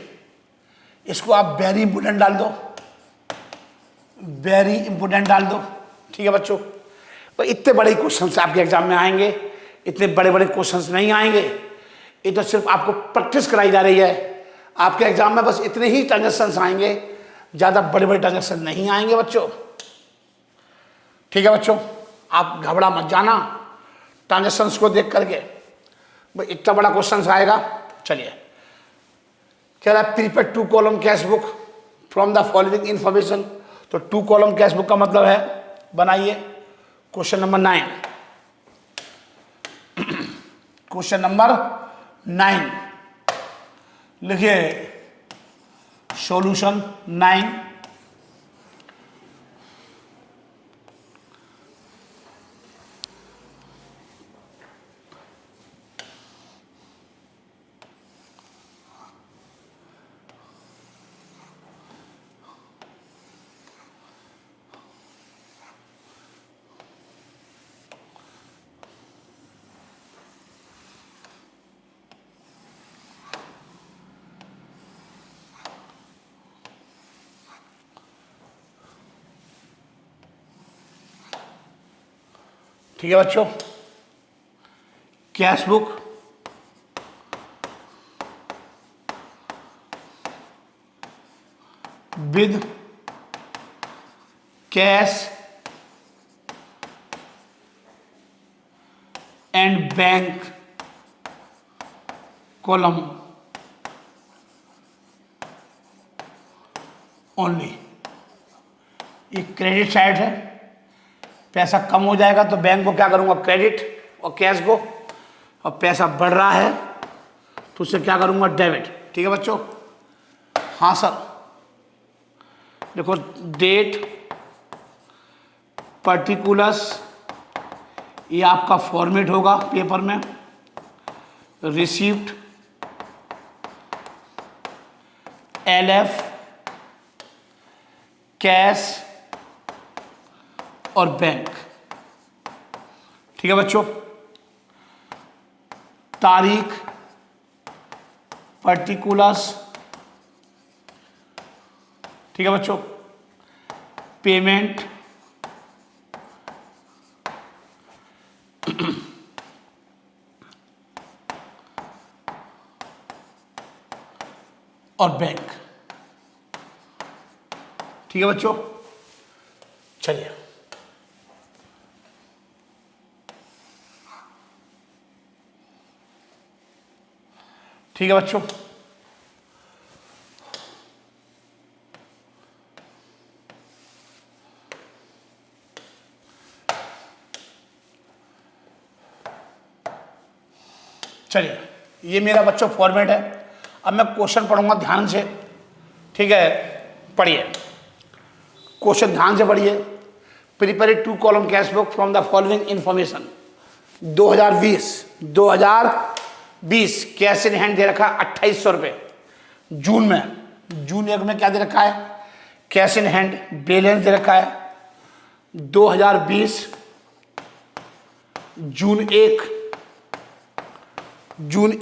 इसको आप वेरी इंपोर्टेंट डाल दो, वेरी इंपोर्टेंट डाल दो, ठीक है बच्चों? पर इतने बड़े क्वेश्चन आपके एग्जाम में आएंगे, इतने बड़े बड़े क्वेश्चन नहीं आएंगे। ये तो सिर्फ आपको प्रैक्टिस कराई जा रही है। आपके एग्जाम में बस इतने ही ट्रांजेक्शन आएंगे, ज्यादा बड़े बड़े ट्रांजेक्शन नहीं आएंगे बच्चों, ठीक है बच्चों? आप घबरा मत जाना ट्रांजेक्शन्स को देख करके, भाई इतना बड़ा क्वेश्चन आएगा। चलिए, कह रहा है prepare 2 column cash book from the following information. तो 2 कॉलम कैश बुक का मतलब है, बनाइए क्वेश्चन नंबर 9। क्वेश्चन नंबर 9 लिखिए, सॉल्यूशन 9। ठीक है बच्चों, cash book with cash and bank column only. ये क्रेडिट साइड है, पैसा कम हो जाएगा तो बैंक को क्या करूंगा? क्रेडिट, और कैश को, और पैसा बढ़ रहा है तो उससे क्या करूंगा? डेबिट। ठीक है बच्चों? हाँ सर। देखो, डेट पर्टिकुलर्स, ये आपका फॉर्मेट होगा पेपर में। रिसीव्ड LF, कैश और बैंक। ठीक है बच्चों? तारीख पर्टिकुलर्स, ठीक है बच्चों? पेमेंट और बैंक। ठीक है बच्चों? चलिए, ठीक है बच्चों? चलिए, ये मेरा बच्चों फॉर्मेट है। अब मैं क्वेश्चन पढ़ूंगा ध्यान से, ठीक है? पढ़िए, क्वेश्चन ध्यान से पढ़िए। Prepare 2 column cash book from the following information. 2020 cash in hand दे रखा 2800 रुपये। जून 1 में क्या दे रखा है? कैश इन हैंड बैलेंस दे रखा है 2020 जून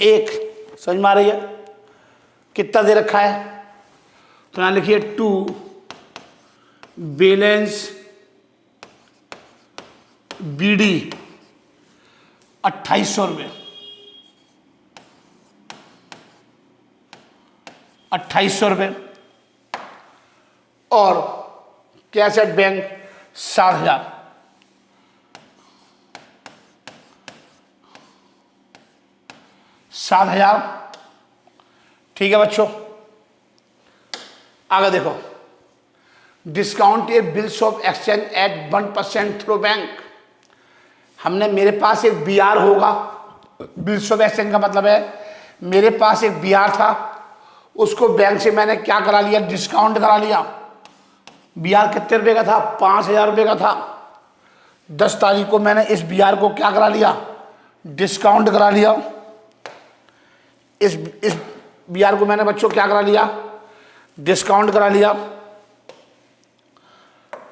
1 समझ में आ रही है? कितना दे रखा है? तो यहां लिखिए 2 बैलेंस BD 2800 रुपये, 2800 रुपये। और कैश एट बैंक 7000। 7,000। ठीक है बच्चों, आगे देखो, discount a bills of exchange at 1% through bank. हमने, मेरे पास एक BR होगा, बिल्स ऑफ एक्सचेंज का मतलब है मेरे पास एक BR था, उसको बैंक से मैंने क्या करा लिया, डिस्काउंट करा लिया। BR कितने रुपए का था, 5,000 रुपये का था। 10 तारीख को मैंने इस BR को क्या करा लिया, डिस्काउंट करा लिया। इस BR को मैंने बच्चों क्या करा लिया, डिस्काउंट करा लिया।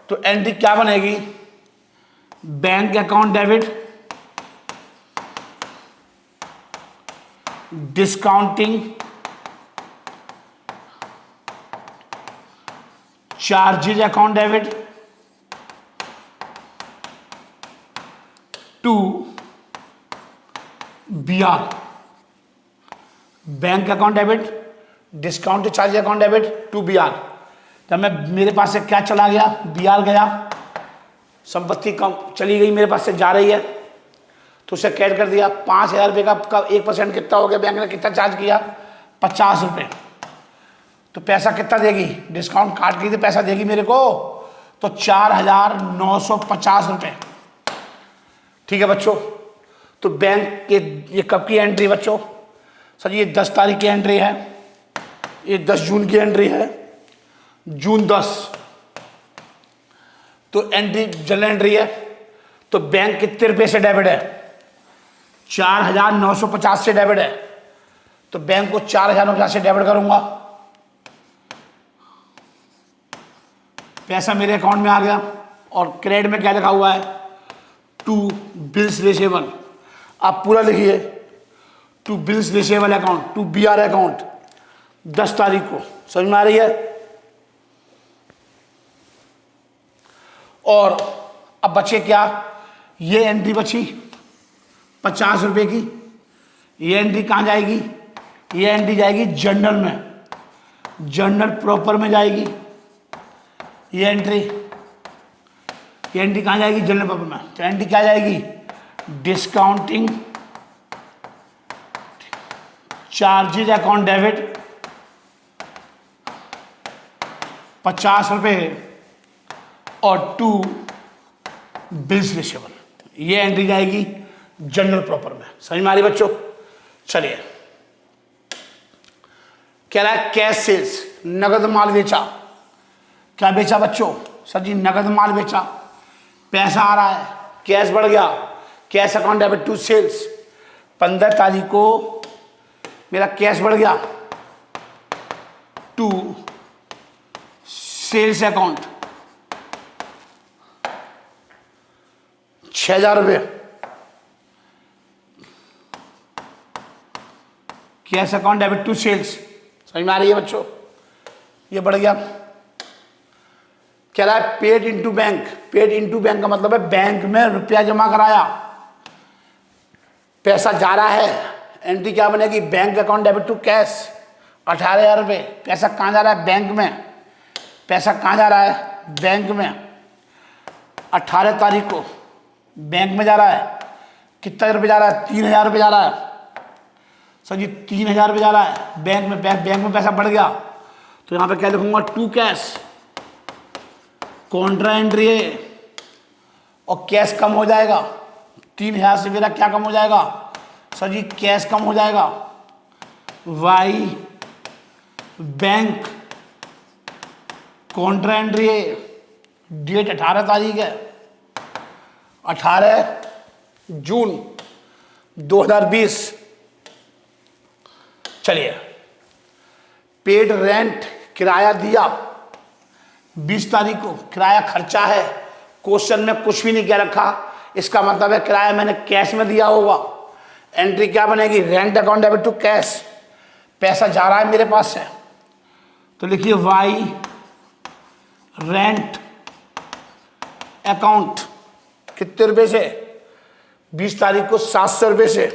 तो एंट्री क्या बनेगी, bank account debit, discounting charges account debit to BR, bank account debit, discount charge account debit to BR। तब मैं, मेरे पास से क्या चला गया, BR गया, संपत्ति कम चली गई, मेरे पास से जा रही है, तो उसे कैड कर दिया। 5,000 रुपये का 1% कितना हो गया, बैंक ने कितना चार्ज किया, 50 रुपये। तो पैसा कितना देगी, डिस्काउंट काट के तो पैसा देगी मेरे को, तो 4,950 रुपये। ठीक है बच्चों, तो बैंक के ये कब की एंट्री बच्चों, सर ये 10 तारीख की एंट्री है, ये 10 जून की एंट्री है, जून 10। तो एंट्री जनरल एंट्री है, तो बैंक कितने रुपये से डेबिट है, 4,950 से डेबिट है। तो बैंक को 4,950 से डेबिट करूंगा, पैसा मेरे अकाउंट में आ गया। और क्रेडिट में क्या लिखा हुआ है, टू बिल्स रिसीवेबल। आप पूरा लिखिए, to bills receivable account, to BR account, 10 तारीख को। समझ में आ रही है। और अब बचे क्या, ये एंट्री बची 50 रुपये की, ये एंट्री कहाँ जाएगी, ये एंट्री जाएगी जर्नल में, जर्नल प्रॉपर में जाएगी। ये एंट्री कहाँ जाएगी, जनरल प्रॉपर में। तो एंट्री क्या जाएगी, डिस्काउंटिंग चार्जेज अकाउंट डेबिट 50 रुपये और टू बिल्स रिसीवेबल, ये एंट्री जाएगी जनरल प्रॉपर में। समझ में आ रही बच्चों। चलिए, कह रहा है कैश सेल्स, नगद माल बेचा। क्या बेचा बच्चों, सर जी नगद माल बेचा, पैसा आ रहा है, कैश बढ़ गया, cash account debit to sales. 15 तारीख को मेरा कैश बढ़ गया टू सेल्स अकाउंट 6,000 रुपये, cash account debit to sales. समझ में आ रही है बच्चों, ये बढ़ गया। कह रहा है paid into bank, paid into bank का मतलब है बैंक में रुपया जमा कराया, पैसा जा रहा है। एंट्री क्या बनेगी, bank account debit to cash 18,000 रुपये। पैसा कहाँ जा रहा है, बैंक में। पैसा कहाँ जा रहा है, बैंक में। 18 तारीख को बैंक में जा रहा है, कितना रुपये जा रहा है, 3,000 रुपये जा रहा है। सर जी 3,000 रुपये जा रहा है बैंक में, बैंक में पैसा बढ़ गया, तो यहाँ पे क्या लिखूंगा, टू कैश, कॉन्ट्रा एंट्री है, और कैश कम हो जाएगा। 3,000 से मेरा क्या कम हो जाएगा, सर जी कैश कम हो जाएगा। वाई बैंक कॉन्ट्रा एंट्री है, डेट 18 तारीख है, 18 जून 2020। चलिए, पेड रेंट, किराया दिया 20 तारीख को, किराया खर्चा है। क्वेश्चन में कुछ भी नहीं कह रखा, इसका मतलब है किराया मैंने कैश में दिया होगा। एंट्री क्या बनेगी, rent account debit to cash, पैसा जा रहा है मेरे पास से, तो लिखिए वाई रेंट अकाउंट कितने रुपए से, 20 तारीख को 700 रुपये से,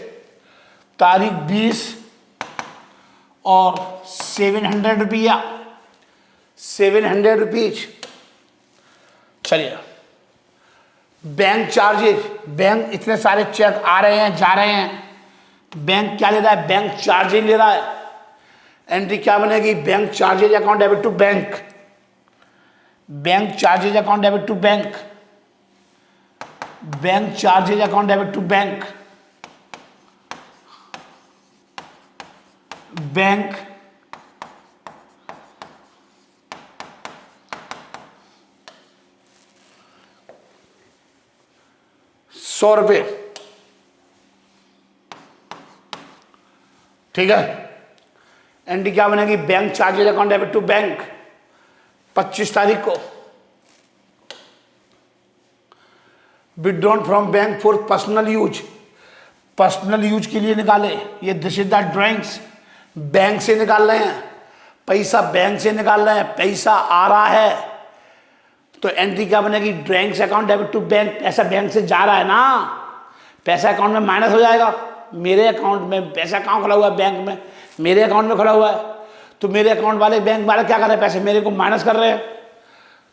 तारीख 20 और 700 रुपया, 700 रुपीज। चलिए, बैंक चार्जेज, बैंक इतने सारे चेक आ रहे हैं जा रहे हैं, बैंक क्या ले रहा है, बैंक चार्जेज ले रहा है। एंट्री क्या बनेगी, bank charges account debit to bank, bank charges account debit to bank, bank charges account debit to bank, bank ₹100, ठीक है। एंट्री क्या बनेगी, bank charges account debit to bank 25 तारीख को। Withdrawn from bank for personal use, personal use के लिए निकाले। ये this is the drawings, bank से निकाल रहे हैं पैसा, बैंक से निकाल रहे हैं, पैसा आ रहा है तो एंट्री क्या बनेगी, drawings account debit to bank. पैसा बैंक से जा रहा है ना, पैसा अकाउंट में माइनस हो जाएगा। मेरे अकाउंट में पैसा कहाँ खुला हुआ है, बैंक में, मेरे अकाउंट में खुला हुआ है। तो मेरे अकाउंट वाले बैंक वाले क्या कर रहे हैं, पैसे मेरे को माइनस कर रहे हैं,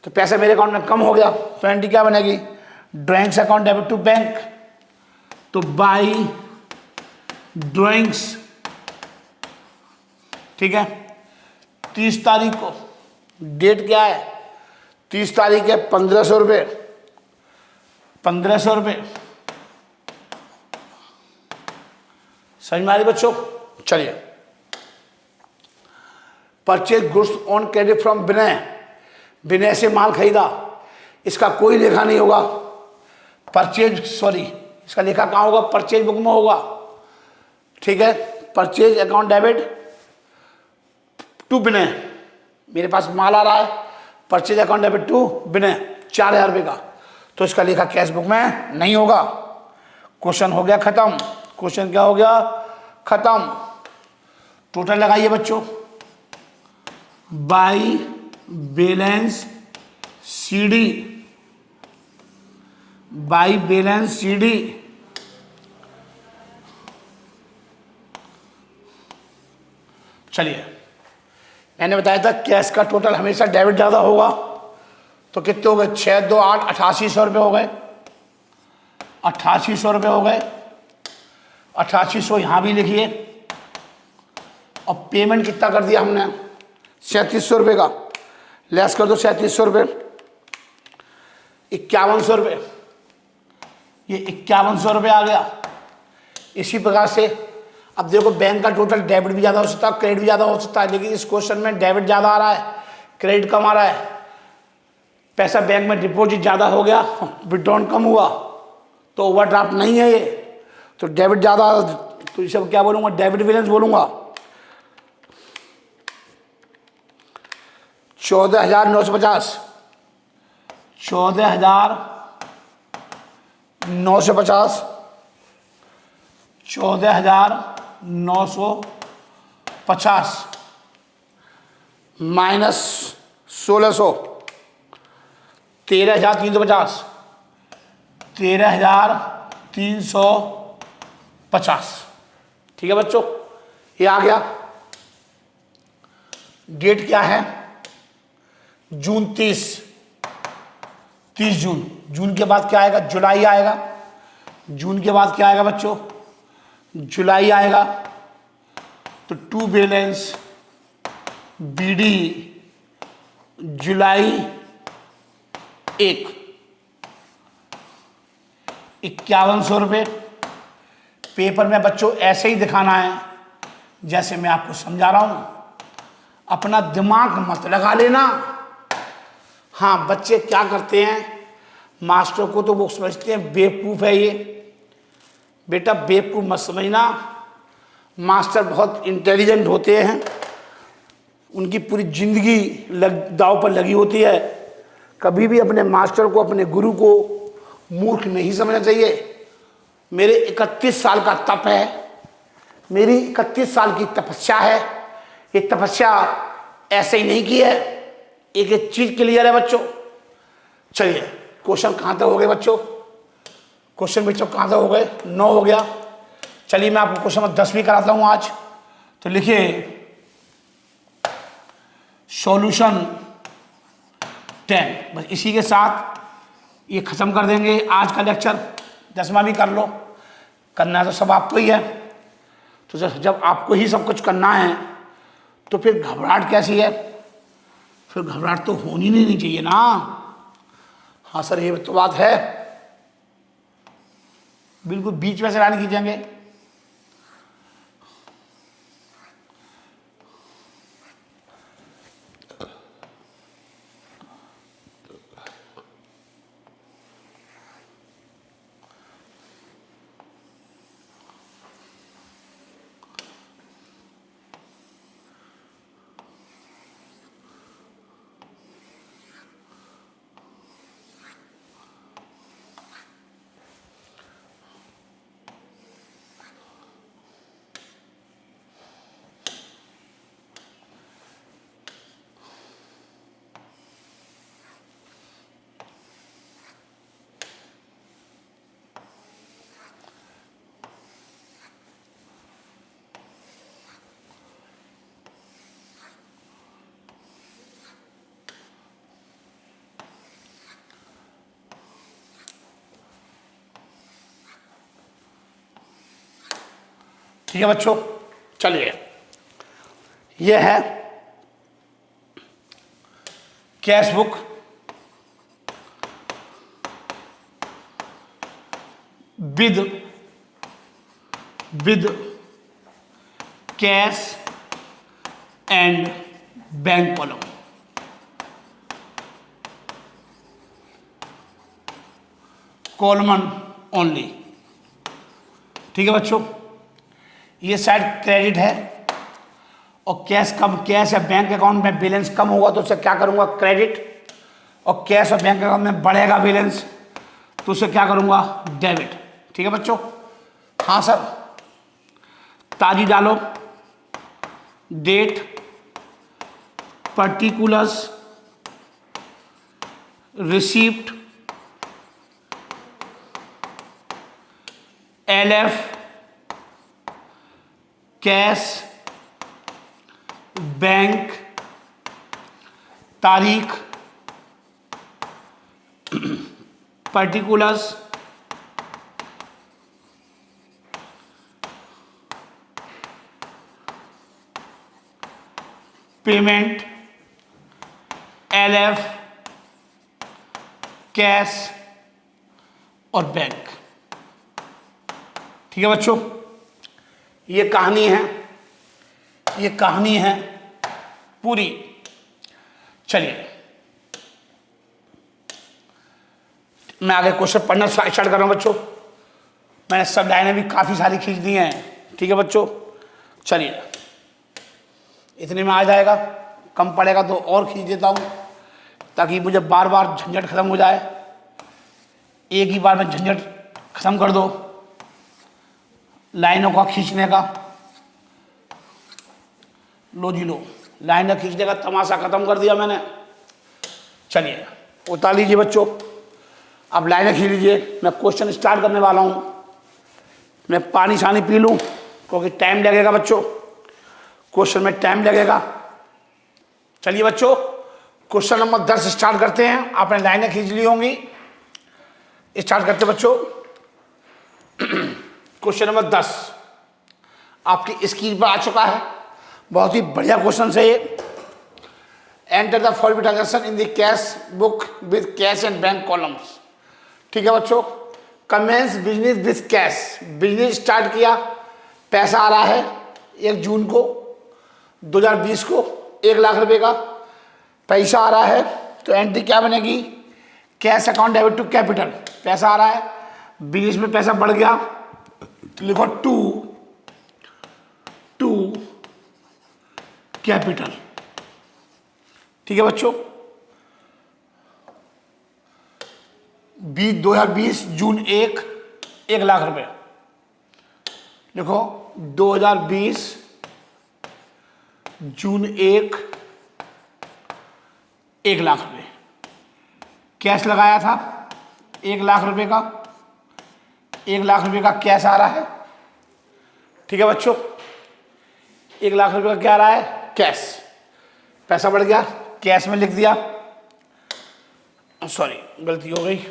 तो पैसा मेरे अकाउंट में कम हो गया। तो एंट्री क्या बनेगी, drawings account debit to bank. तो बाई ड्राइंग्स, ठीक है, 30 तारीख को। डेट क्या है, 30 तारीख है। 1500 रुपये, 1500 रुपये, समझ में आ रही बच्चों। चलिए, purchase goods on credit from Vinay, Vinay से माल खरीदा, इसका कोई लेखा नहीं होगा। परचेज, सॉरी, इसका लेखा कहाँ होगा, परचेज बुक में होगा, ठीक है। परचेज अकाउंट डेबिट टू विनय, मेरे पास माल आ रहा है, परचेज अकाउंट डेबिट टू विनय 4000 रुपये का, तो इसका लेखा कैश बुक में नहीं होगा। क्वेश्चन हो गया खत्म। क्वेश्चन क्या हो गया, खत्म। टोटल लगाइए बच्चों, by balance CD, by balance CD, चलिए मैंने बताया था कैश का टोटल हमेशा डेबिट ज़्यादा होगा, तो कितने हो गए, 6 2 8 8800 रुपये हो गए, 8800 रुपये हो गए। 8800 यहाँ भी लिखिए। और पेमेंट कितना कर दिया हमने, 3700 रुपये का, लेस कर दो 3700 रुपये, 5100 रुपये, ये 5100 रुपये आ गया। इसी प्रकार से अब देखो, बैंक का टोटल डेबिट भी ज़्यादा हो सकता है, क्रेडिट भी ज़्यादा हो सकता है, लेकिन इस क्वेश्चन में डेबिट ज़्यादा आ रहा है, क्रेडिट कम आ रहा है। पैसा बैंक में डिपॉजिट ज़्यादा हो गया, विड्रॉन कम हुआ, तो ओवरड्राफ्ट नहीं है ये, तो डेबिट ज़्यादा, तो इसे क्या बोलूँगा, डेबिट बैलेंस बोलूँगा। 14,950, 14,950, 14,950 माइनस 1600, 13,350, 13,350, ठीक है बच्चों, ये आ गया। डेट क्या है, जून 30 जून। जून के बाद क्या आएगा, जुलाई आएगा। जून के बाद क्या आएगा बच्चों, जुलाई आएगा। तो टू बैलेंस बीडी जुलाई 1, 5100 रुपये। पेपर में बच्चों ऐसे ही दिखाना है जैसे मैं आपको समझा रहा हूं, अपना दिमाग मत लगा लेना। हाँ, बच्चे क्या करते हैं, मास्टर को तो वो समझते हैं बेवकूफ़ है ये। बेटा बेवकूफ़ मत समझना, मास्टर बहुत इंटेलिजेंट होते हैं, उनकी पूरी ज़िंदगी दाव पर लगी होती है। कभी भी अपने मास्टर को, अपने गुरु को मूर्ख नहीं समझना चाहिए। मेरे 31 साल का तप है, मेरी 31 साल की तपस्या है। ये तपस्या ऐसे ही नहीं की है, एक एक चीज़ क्लियर है बच्चों। चलिए, क्वेश्चन कहाँ तक हो गए बच्चों, क्वेश्चन बच्चों कहाँ तक हो गए, 9 हो गया। चलिए मैं आपको क्वेश्चन नंबर 10 भी कराता हूँ आज। तो लिखिए सॉल्यूशन 10। बस इसी के साथ ये ख़त्म कर देंगे आज का लेक्चर। 10वां भी कर लो, करना तो सब आपको ही है। तो जब आपको ही सब कुछ करना है तो फिर घबराहट कैसी है? फिर घबराहट तो होनी नहीं चाहिए ना। हाँ सर ये तो बात है, बिल्कुल बीच में से लाइन खींचेंगे। ठीक है बच्चों, चलिए यह है cash book with cash and bank column. कॉलमन only. ठीक है बच्चों, ये साइड क्रेडिट है और कैश या बैंक अकाउंट में बैलेंस कम होगा तो उसे क्या करूंगा? क्रेडिट। और कैश और बैंक अकाउंट में बढ़ेगा बैलेंस तो उसे क्या करूंगा? डेबिट। ठीक है बच्चों? हाँ सर, तारीख डालो, date, particulars, receipt, LF, cash, bank, तारीख, पर्टिकुलर्स, पेमेंट, LF, कैश और बैंक। ठीक है बच्चों, ये कहानी है पूरी। चलिए मैं आगे क्वेश्चन पढ़ना स्टार्ट कर रहा हूं बच्चों। मैंने सब लाइनें भी काफी सारी खींच दी हैं। ठीक है बच्चों, चलिए इतने में आ जाएगा, कम पड़ेगा तो और खींच देता हूं ताकि मुझे बार बार झंझट खत्म हो जाए। एक ही बार में झंझट खत्म कर दो लाइनों का खींचने का। लो जी लो, लाइनें खींचने का तमाशा खत्म कर दिया मैंने। चलिए उतार लीजिए बच्चों, अब लाइनें खींच लीजिए। मैं क्वेश्चन स्टार्ट करने वाला हूं। मैं पानी शानी पी लूं क्योंकि टाइम लगेगा बच्चों, क्वेश्चन में टाइम लगेगा। चलिए बच्चों, क्वेश्चन नंबर 10 स्टार्ट करते हैं। आपने लाइनें खींच ली होंगी, स्टार्ट करते बच्चों। क्वेश्चन नंबर 10 आपकी स्क्रीन पर आ चुका है। बहुत ही बढ़िया क्वेश्चन है ये। Enter the following transaction in the cash book with cash and bank columns. ठीक है बच्चों, commence business with cash. Business start किया, पैसा आ रहा है 1 जून को 2020 को 1 लाख रुपए का पैसा आ रहा है। तो एंट्री क्या बनेगी? Cash account debit to capital. पैसा आ रहा है, बिजनेस में पैसा बढ़ गया तो लिखो टू कैपिटल। ठीक है बच्चों, 2020 जून 1 लाख रुपए लिखो। 2020 जून 1 लाख रुपए कैश लगाया था 1 लाख रुपए का। 1 लाख रुपए का कैश आ रहा है। ठीक है बच्चों, 1 लाख रुपए का क्या आ रहा है? कैश। पैसा बढ़ गया, कैश में लिख दिया। सॉरी गलती हो गई।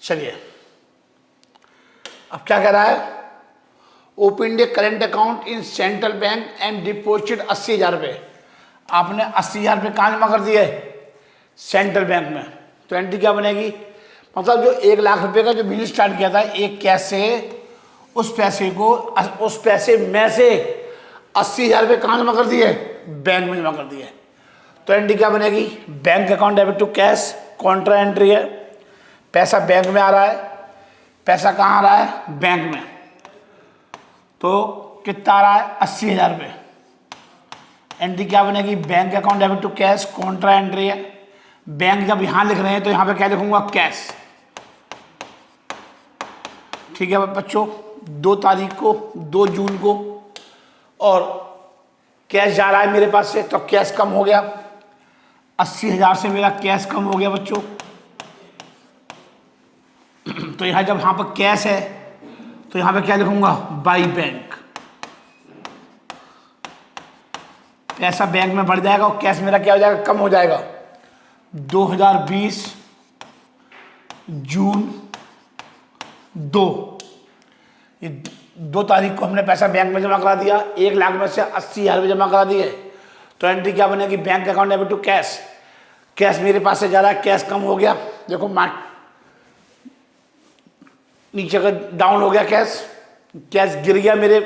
चलिए अब क्या कह रहा है, open A current account in central bank and deposit 80,000 रुपये। आपने 80,000 रुपये कहाँ जमा कर दिए, सेंट्रल बैंक में। तो एंट्री क्या बनेगी, मतलब जो 1 लाख रुपए का जो बिजनेस स्टार्ट किया था एक कैश से, उस पैसे में से 80,000 रुपये कहाँ जमा कर दिए, बैंक में जमा कर दिए। तो एंट्री क्या बनेगी, bank account debit to cash, contra entry है, पैसा बैंक में आ रहा है, पैसा कहाँ आ रहा है, बैंक में। तो कितना आ रहा है, 80,000 रुपये। एंट्री क्या बनेगी, bank account debit to cash, contra entry है। बैंक जब यहां लिख रहे हैं तो यहां पे क्या लिखूंगा, कैश। ठीक है बच्चों, 2 तारीख को, 2 जून को, और कैश जा रहा है मेरे पास से, तो कैश कम हो गया, 80,000 से मेरा कैश कम हो गया बच्चों। तो यहां जब यहां पर कैश है तो यहां पे क्या लिखूंगा, बाई बैंक। पैसा बैंक में बढ़ जाएगा और कैश मेरा क्या हो जाएगा, कम हो जाएगा। 2020 जून 2, ये 2 तारीख को हमने पैसा बैंक में जमा करा दिया, 1 लाख में से 80,000 रुपये जमा करा दिए। तो एंट्री क्या बनेगी, bank account debit to cash, cash मेरे पास से जा रहा है, कैश कम हो गया। देखो नीचे का डाउन हो गया, कैश गिर गया, मेरे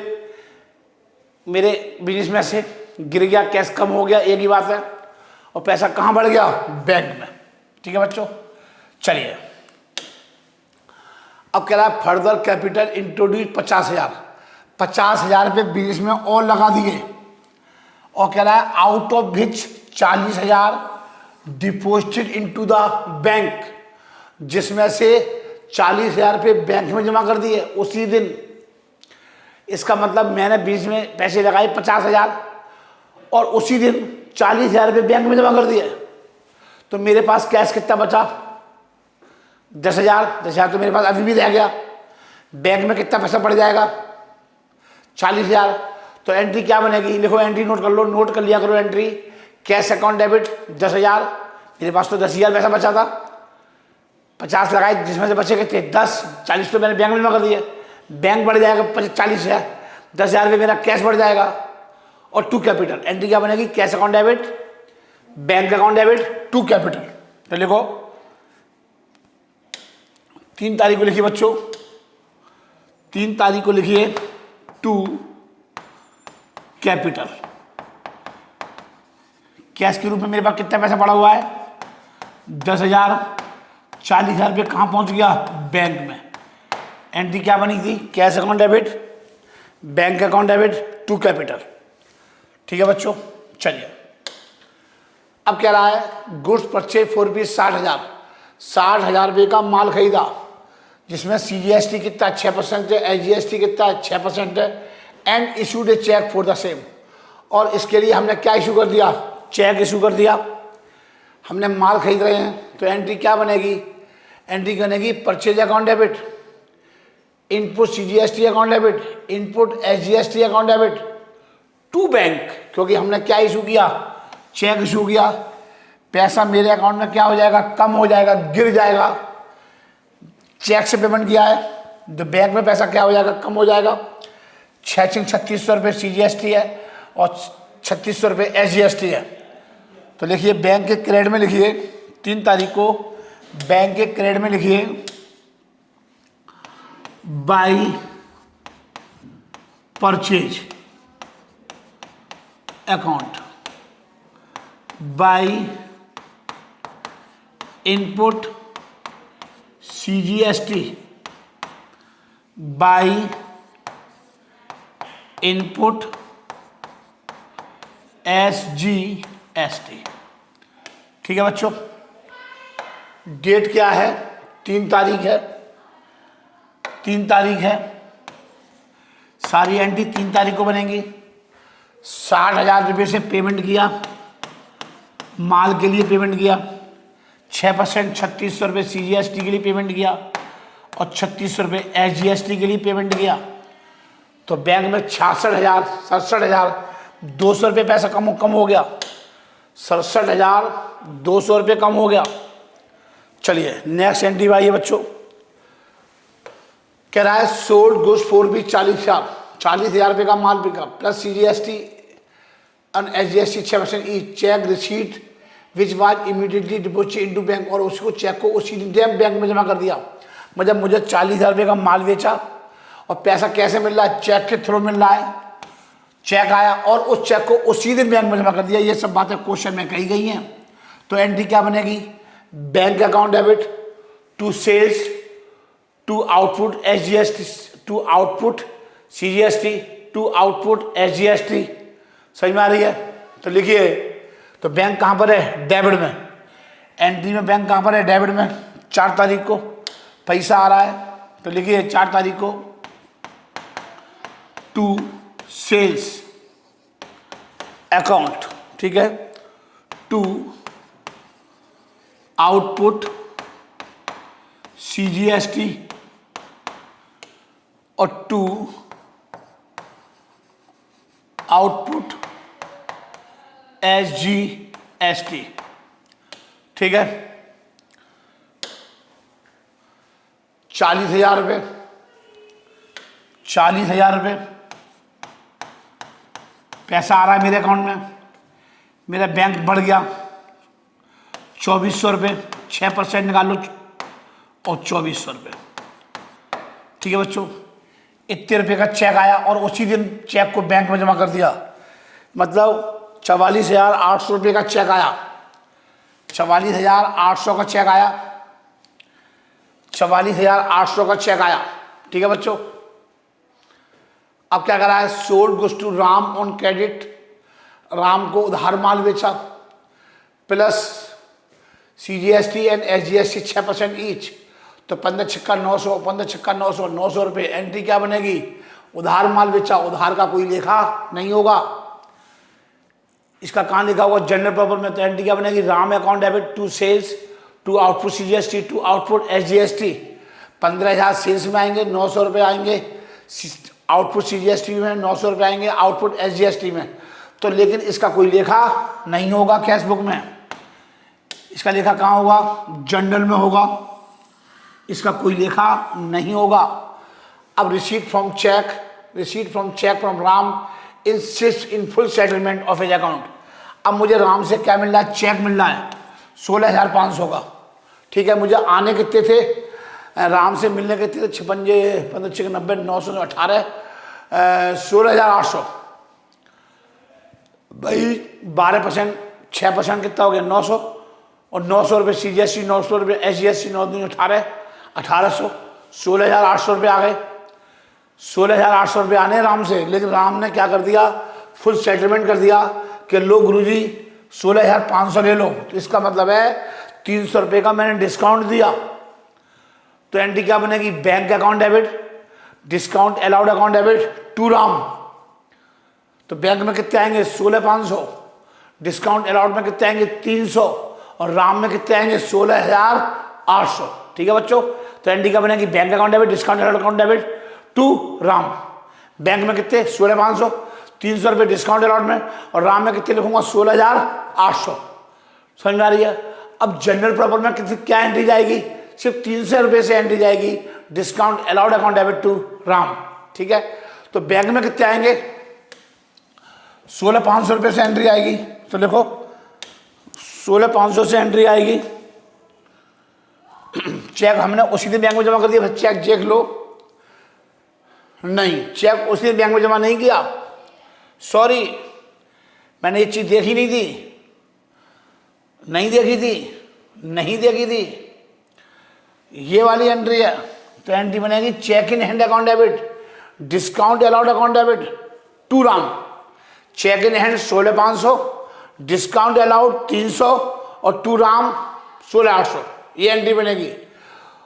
बिजनेस में से गिर गया, कैश कम हो गया, एक ही बात है। और पैसा कहाँ बढ़ गया, बैंक में। ठीक है बच्चों, चलिए अब कह रहा है फर्दर कैपिटल इंट्रोड्यूस 50,000 रुपये बिजनेस में और लगा दिए। और कह रहा है out of which 40,000 deposited into the bank, जिसमें से 40,000 रुपये बैंक में जमा कर दिए उसी दिन। इसका मतलब मैंने बीच में पैसे लगाए 50,000 और उसी दिन 40,000 रुपये बैंक में जमा कर दिए। तो मेरे पास कैश कितना बचा, 10,000 तो मेरे पास अभी भी रह गया। बैंक में कितना पैसा पड़ जाएगा, 40,000। तो एंट्री क्या बनेगी, लिखो एंट्री, नोट कर लो, नोट कर लिया करो एंट्री। कैश अकाउंट डेबिट 10,000, मेरे पास तो 10,000 पैसा बचा था, 50 लगाए जिसमें से बचे कितने 10, 40 तो मैंने बैंक में जमा कर दिए। बैंक बढ़ जाएगा 40,000, 10,000 रुपये मेरा कैश बढ़ जाएगा। और टू कैपिटल, एंट्री क्या बनेगी, cash account debit, bank account debit to capital. तो लिखो 3 तारीख को लिखिए बच्चों, 3 तारीख को लिखिए टू कैपिटल। कैश के रूप में मेरे पास कितना पैसा पड़ा हुआ है, 10,000, 40,000 रुपये कहाँ पहुँच गया, बैंक में। एंट्री क्या बनी थी, cash account debit, bank account debit to capital. ठीक है बच्चों, चलिए अब कह रहा है गुड्स परचेज फॉर रुपीज 60,000 रुपये का माल खरीदा, जिसमें CGST कितना 6% है, SGST कितना 6% है, and issued a cheque for the same. और इसके लिए हमने क्या इशू कर दिया, चेक इशू कर दिया। हमने माल खरीद रहे हैं, तो एंट्री क्या बनेगी, एंट्री बनेगी purchase account debit, input CGST account debit, input SGST account debit to bank, क्योंकि हमने क्या इशू किया, चेक इशू किया। पैसा मेरे अकाउंट में क्या हो जाएगा, कम हो जाएगा, गिर जाएगा। चेक से पेमेंट किया है तो बैंक में पैसा क्या हो जाएगा, कम हो जाएगा। 3600 रुपये CGST है और 3600 रुपये SGST है। तो लिखिए बैंक के क्रेडिट में लिखिए 3 तारीख को, बैंक के क्रेडिट में लिखिए by purchase account, by input CGST, by input SGST। ठीक है बच्चों, डेट क्या है, 3 तारीख है, 3 तारीख है। सारी एंट्री 3 तारीख को बनेंगी। 60,000 रुपये से पेमेंट किया, माल के लिए पेमेंट किया, 6% 3600 रुपये CGST के लिए पेमेंट किया और 3600 रुपये SGST के लिए पेमेंट किया। तो बैंक में 67,200 रुपये पैसा कम हो गया, 67,200 रुपये कम हो गया। चलिए नेक्स्ट एंट्री आइए बच्चों, कह रहा है सोल्ड गुड्स फॉर भी 40,000 रुपये का माल बिका प्लस CGST और SGST 6% each, cheque receipt which was immediately deposit into bank, और उसको चेक को उसी दिन बैंक में जमा कर दिया। मतलब मुझे 40,000 रुपये का माल बेचा और पैसा कैसे मिल रहा है, चेक के थ्रू मिल रहा है। चेक आया और उस चेक को उसी दिन बैंक में जमा कर दिया। ये सब बातें क्वेश्चन में कही गई हैं। तो एंट्री क्या बनेगी, bank account debit to sales to output SGST to output CGST to output SGST। समझ में आ रही है? तो लिखिए, तो बैंक कहाँ पर है, डेबिट में। एंट्री में बैंक कहाँ पर है, डेबिट में। 4 तारीख को पैसा आ रहा है, तो लिखिए 4 तारीख को टू सेल्स अकाउंट, ठीक है, टू आउटपुट CGST और टू आउटपुट SGST, ठीक है। 40,000 रुपये, 40,000 रुपये पैसा आ रहा है मेरे अकाउंट में। मेरा बैंक बढ़ गया 2,400 रुपये, 6% निकाल लो और 2,400 रुपये, ठीक है बच्चों। इतने रुपये का चेक आया और उसी दिन चेक को बैंक में जमा कर दिया। मतलब 44,800 रुपये का चेक आया, 44,800 का चेक आया, 44,800 का चेक आया, ठीक है बच्चों। अब क्या कर रहा है, sold goods to Ram on credit, Ram को उधार माल बेचा plus CGST and SGST 6% each, तो 15 छक्का 900, 15 छक्का 900, 900 रुपये। एंट्री क्या बनेगी, उधार माल बेचा, उधार का कोई लेखा नहीं होगा। इसका कहाँ लिखा हुआ, जनरल प्रॉपर में। तो एंट्री क्या बनेगी, Ram account debit to sales to output CGST to output SGST। 15,000 sales में आएंगे, 900 रुपये आएंगे आउटपुट CGST में, 900 रुपये आएंगे आउटपुट SGST में। तो लेकिन इसका कोई लेखा नहीं होगा कैश बुक में। इसका लेखा कहाँ होगा, जनरल में होगा। इसका कोई लेखा नहीं होगा। अब receipt from cheque from Ram insist in full settlement of his account. अब मुझे राम से क्या मिल रहा है, चेक मिल रहा है 16,500 का, ठीक है। मुझे आने कितने थे, राम से मिलने के थे 56, 15, 90, 900, 18, 16,800। भाई 12%, 6% कितना हो गया, 900, और 900 रुपये CGST, 900 रुपये SGST, 9 दूनी 18, 1,800, 16,800 रुपये आ गए। 16,800 रुपये आने राम से, लेकिन राम ने क्या कर दिया, फुल सेटलमेंट कर दिया कि लो गुरुजी 16,500 ले लो। तो इसका मतलब है 300 रुपये का मैंने डिस्काउंट दिया। तो एंट्री क्या बनेगी, bank account debit, discount allowed account debit to Ram. तो बैंक में कितने आएंगे, 16,500, डिस्काउंट अलाउड में कितने आएंगे, 300, और राम में कितने आएंगे, 16,800, ठीक है बच्चों। तो एंट्री क्या बनेगी, bank account debit, discount allowed account debit to Ram. Bank में कितने, 16,500, 300 रुपये डिस्काउंट अलाउड में, और राम में कितने लिखूंगा, 16,800। समझ में आ रही है? अब जनरल प्रॉपर में कितनी क्या एंट्री जाएगी, सिर्फ 300 रुपये से एंट्री जाएगी, discount allowed account debit to Ram, ठीक है। तो बैंक में कितने आएंगे, 16,500 रुपये से एंट्री आएगी। तो देखो 16,500 से एंट्री आएगी। चेक हमने उसी दिन बैंक में जमा कर दिया, चेक देख लो, नहीं चेक उसी दिन बैंक में जमा नहीं किया, सॉरी मैंने ये चीज देखी नहीं थी, नहीं देखी थी, ये वाली एंट्री है। तो एंट्री बनेगी cheque in hand account debit, discount allowed account debit to Ram. Cheque in hand 16,500, discount allowed 300, और टू राम 16,800, ये एंट्री बनेगी।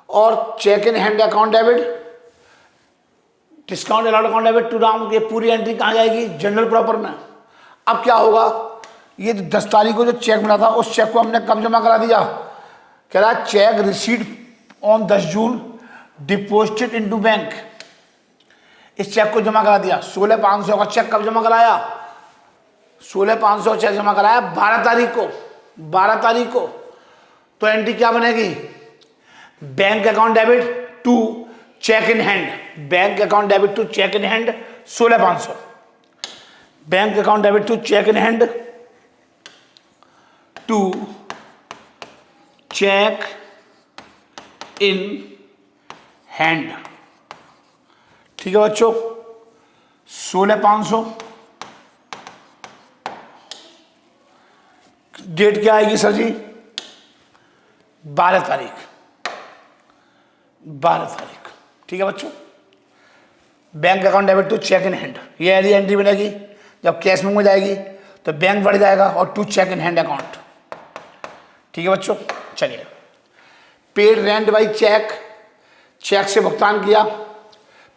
और cheque in hand account debit, discount allowed account debit to Ram, ये पूरी एंट्री कहाँ जाएगी, जनरल प्रॉपर में। अब क्या होगा, ये 10 तारीख को जो चेक मिला था उस चेक को हमने कब जमा करा दिया, कह रहा है cheque receipt on 10 June deposited into bank. इस चेक को जमा करा दिया। 16,500 का चेक कब जमा कराया, 16,500 चेक जमा कराया 12 तारीख को। तो एंट्री क्या बनेगी, bank account debit to cheque in hand, bank account debit to cheque in hand 16,500। Bank account debit to cheque in hand to cheque in hand, ठीक है बच्चों, 16,500। डेट क्या आएगी सर जी? 12 तारीख, 12 तारीख, ठीक है बच्चों। Bank account debit to cheque in hand, ये यदि एंट्री बनेगी जब कैश में जाएगी तो बैंक बढ़ जाएगा और to cheque in hand account, ठीक है बच्चों। चलिए, paid rent by cheque, cheque से भुगतान किया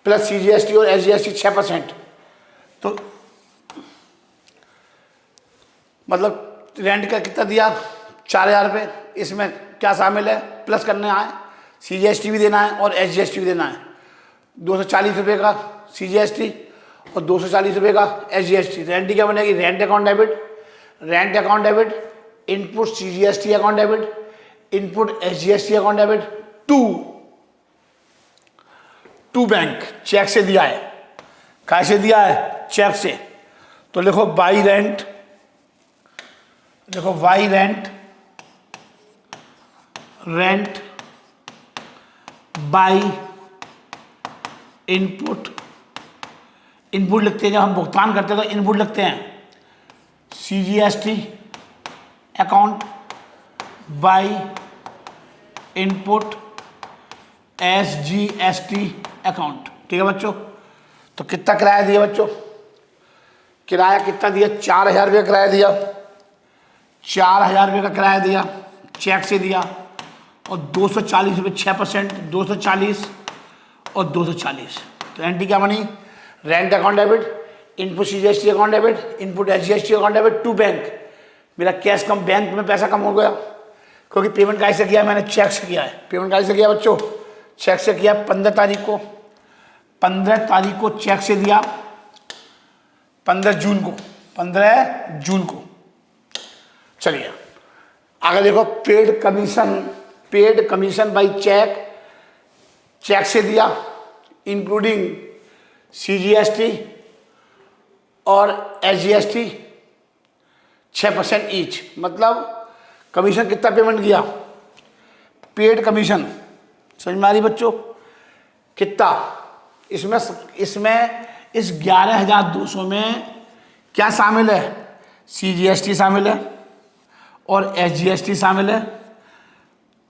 प्लस CGST और SGST 6%, तो मतलब रेंट का कितना दिया? 4,000 रुपये। इसमें क्या शामिल है? प्लस करने आए, CGST भी देना है और SGST भी देना है। 240 रुपये का CGST और 240 रुपये का SGST। रेंट क्या बनेगी? Rent account debit, rent account debit, input CGST account debit, input SGST account debit to bank. Cheque से दिया है, कैसे दिया है? चेक से। तो लिखो बाई रेंट, देखो by rent, rent by input, input लिखते हैं जब हम भुगतान करते हैं तो इनपुट लिखते हैं CGST account by input SGST account, ठीक है बच्चों। तो कितना किराया दिया बच्चों? किराया कितना दिया? 4,000 रुपये किराया दिया, 4,000 रुपये का किराया दिया, चेक से दिया, और 240 रुपये 6%, 240 और 240। तो एंट्री क्या बनी? Rent account debit, input CGST account debit, input SGST account debit to bank. मेरा कैश कम, बैंक में पैसा कम हो गया क्योंकि पेमेंट कैसे किया? मैंने चेक से किया है। पेमेंट कैसे किया बच्चों? चेक से किया 15 तारीख को, 15 तारीख को चेक से दिया, 15 जून को, 15 जून को। चलिए आगे देखो, paid commission, paid commission by cheque, cheque से दिया इंक्लूडिंग CGST और SGST 6% ईच। मतलब कमीशन कितना पेमेंट किया? पेड कमीशन, समझ में आ रही बच्चों? कितना? इसमें इस 11,200 में क्या शामिल है? CGST शामिल है और SGST शामिल है,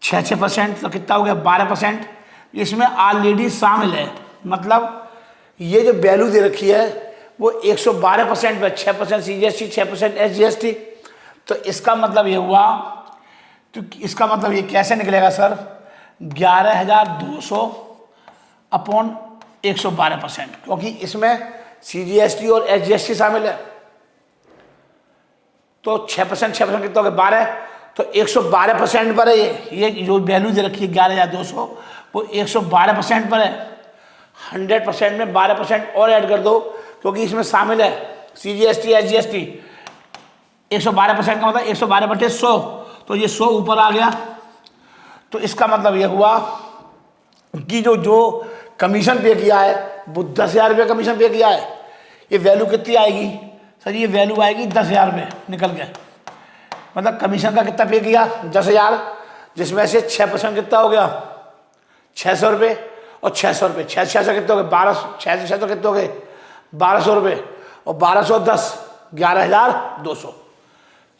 6%, तो कितना हो गया? 12%। इसमें ऑलरेडी शामिल है, मतलब ये जो वैल्यू दे रखी है वो 112% पे, 6% CGST, 6% SGST। तो इसका मतलब ये हुआ, तो इसका मतलब ये कैसे निकलेगा सर? 11,200 अपॉन 112%, क्योंकि इसमें CGST और SGST शामिल है। तो 6%, 6% कितना हो गया? 12। तो 112% पर है ये जो वैल्यू दे रखी है 11,200, वो 112% पर है। 100% में 12% और ऐड कर दो क्योंकि इसमें शामिल है CGST SGST। 112% का मतलब 112/100, तो ये 100 ऊपर आ गया। तो इसका मतलब ये हुआ कि जो कमीशन पे किया है वो 10,000 रुपये कमीशन पे किया है। ये वैल्यू कितनी आएगी सर? ये वैल्यू आएगी 10,000 रुपये निकल के। मतलब कमीशन का कितना पे किया? 10,000, जिसमें से 6% कितना हो गया? 600 रुपये, और 600 रुपये, 600 कितने हो गए? 1200, 600 कितने हो गए? 1200 रुपये, और 1200 10, 11,200।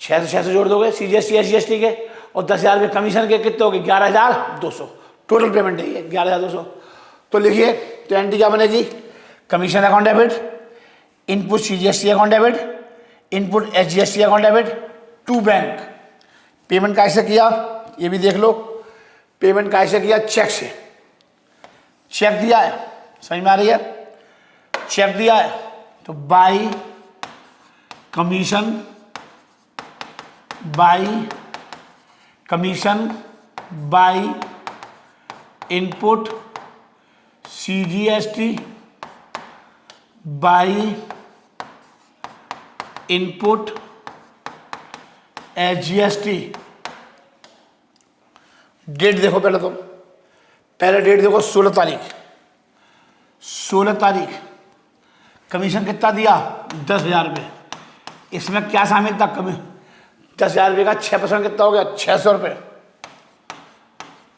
600 जोड़ दोगे CGST SGST के, और 10,000 रुपये कमीशन के, कितने हो गए? 11,200 टोटल पेमेंट है ये 11,200। तो लिखिए, तो एंट्री क्या बनेगी? Commission account debit, input CGST account debit, input SGST account debit to bank. Payment कैसे किया ये भी देख लो। पेमेंट कैसे किया? चेक से। चेक दिया है, समझ में आ रही है? चेक दिया है तो by commission, by commission by input CGST by input SGST। Date देखो, पहले डेट देखो 16 तारीख, 16 तारीख कमीशन कितना दिया? 10,000 रुपये। इसमें क्या शामिल था? 10,000 रुपये का 6% कितना हो गया? 600 रुपये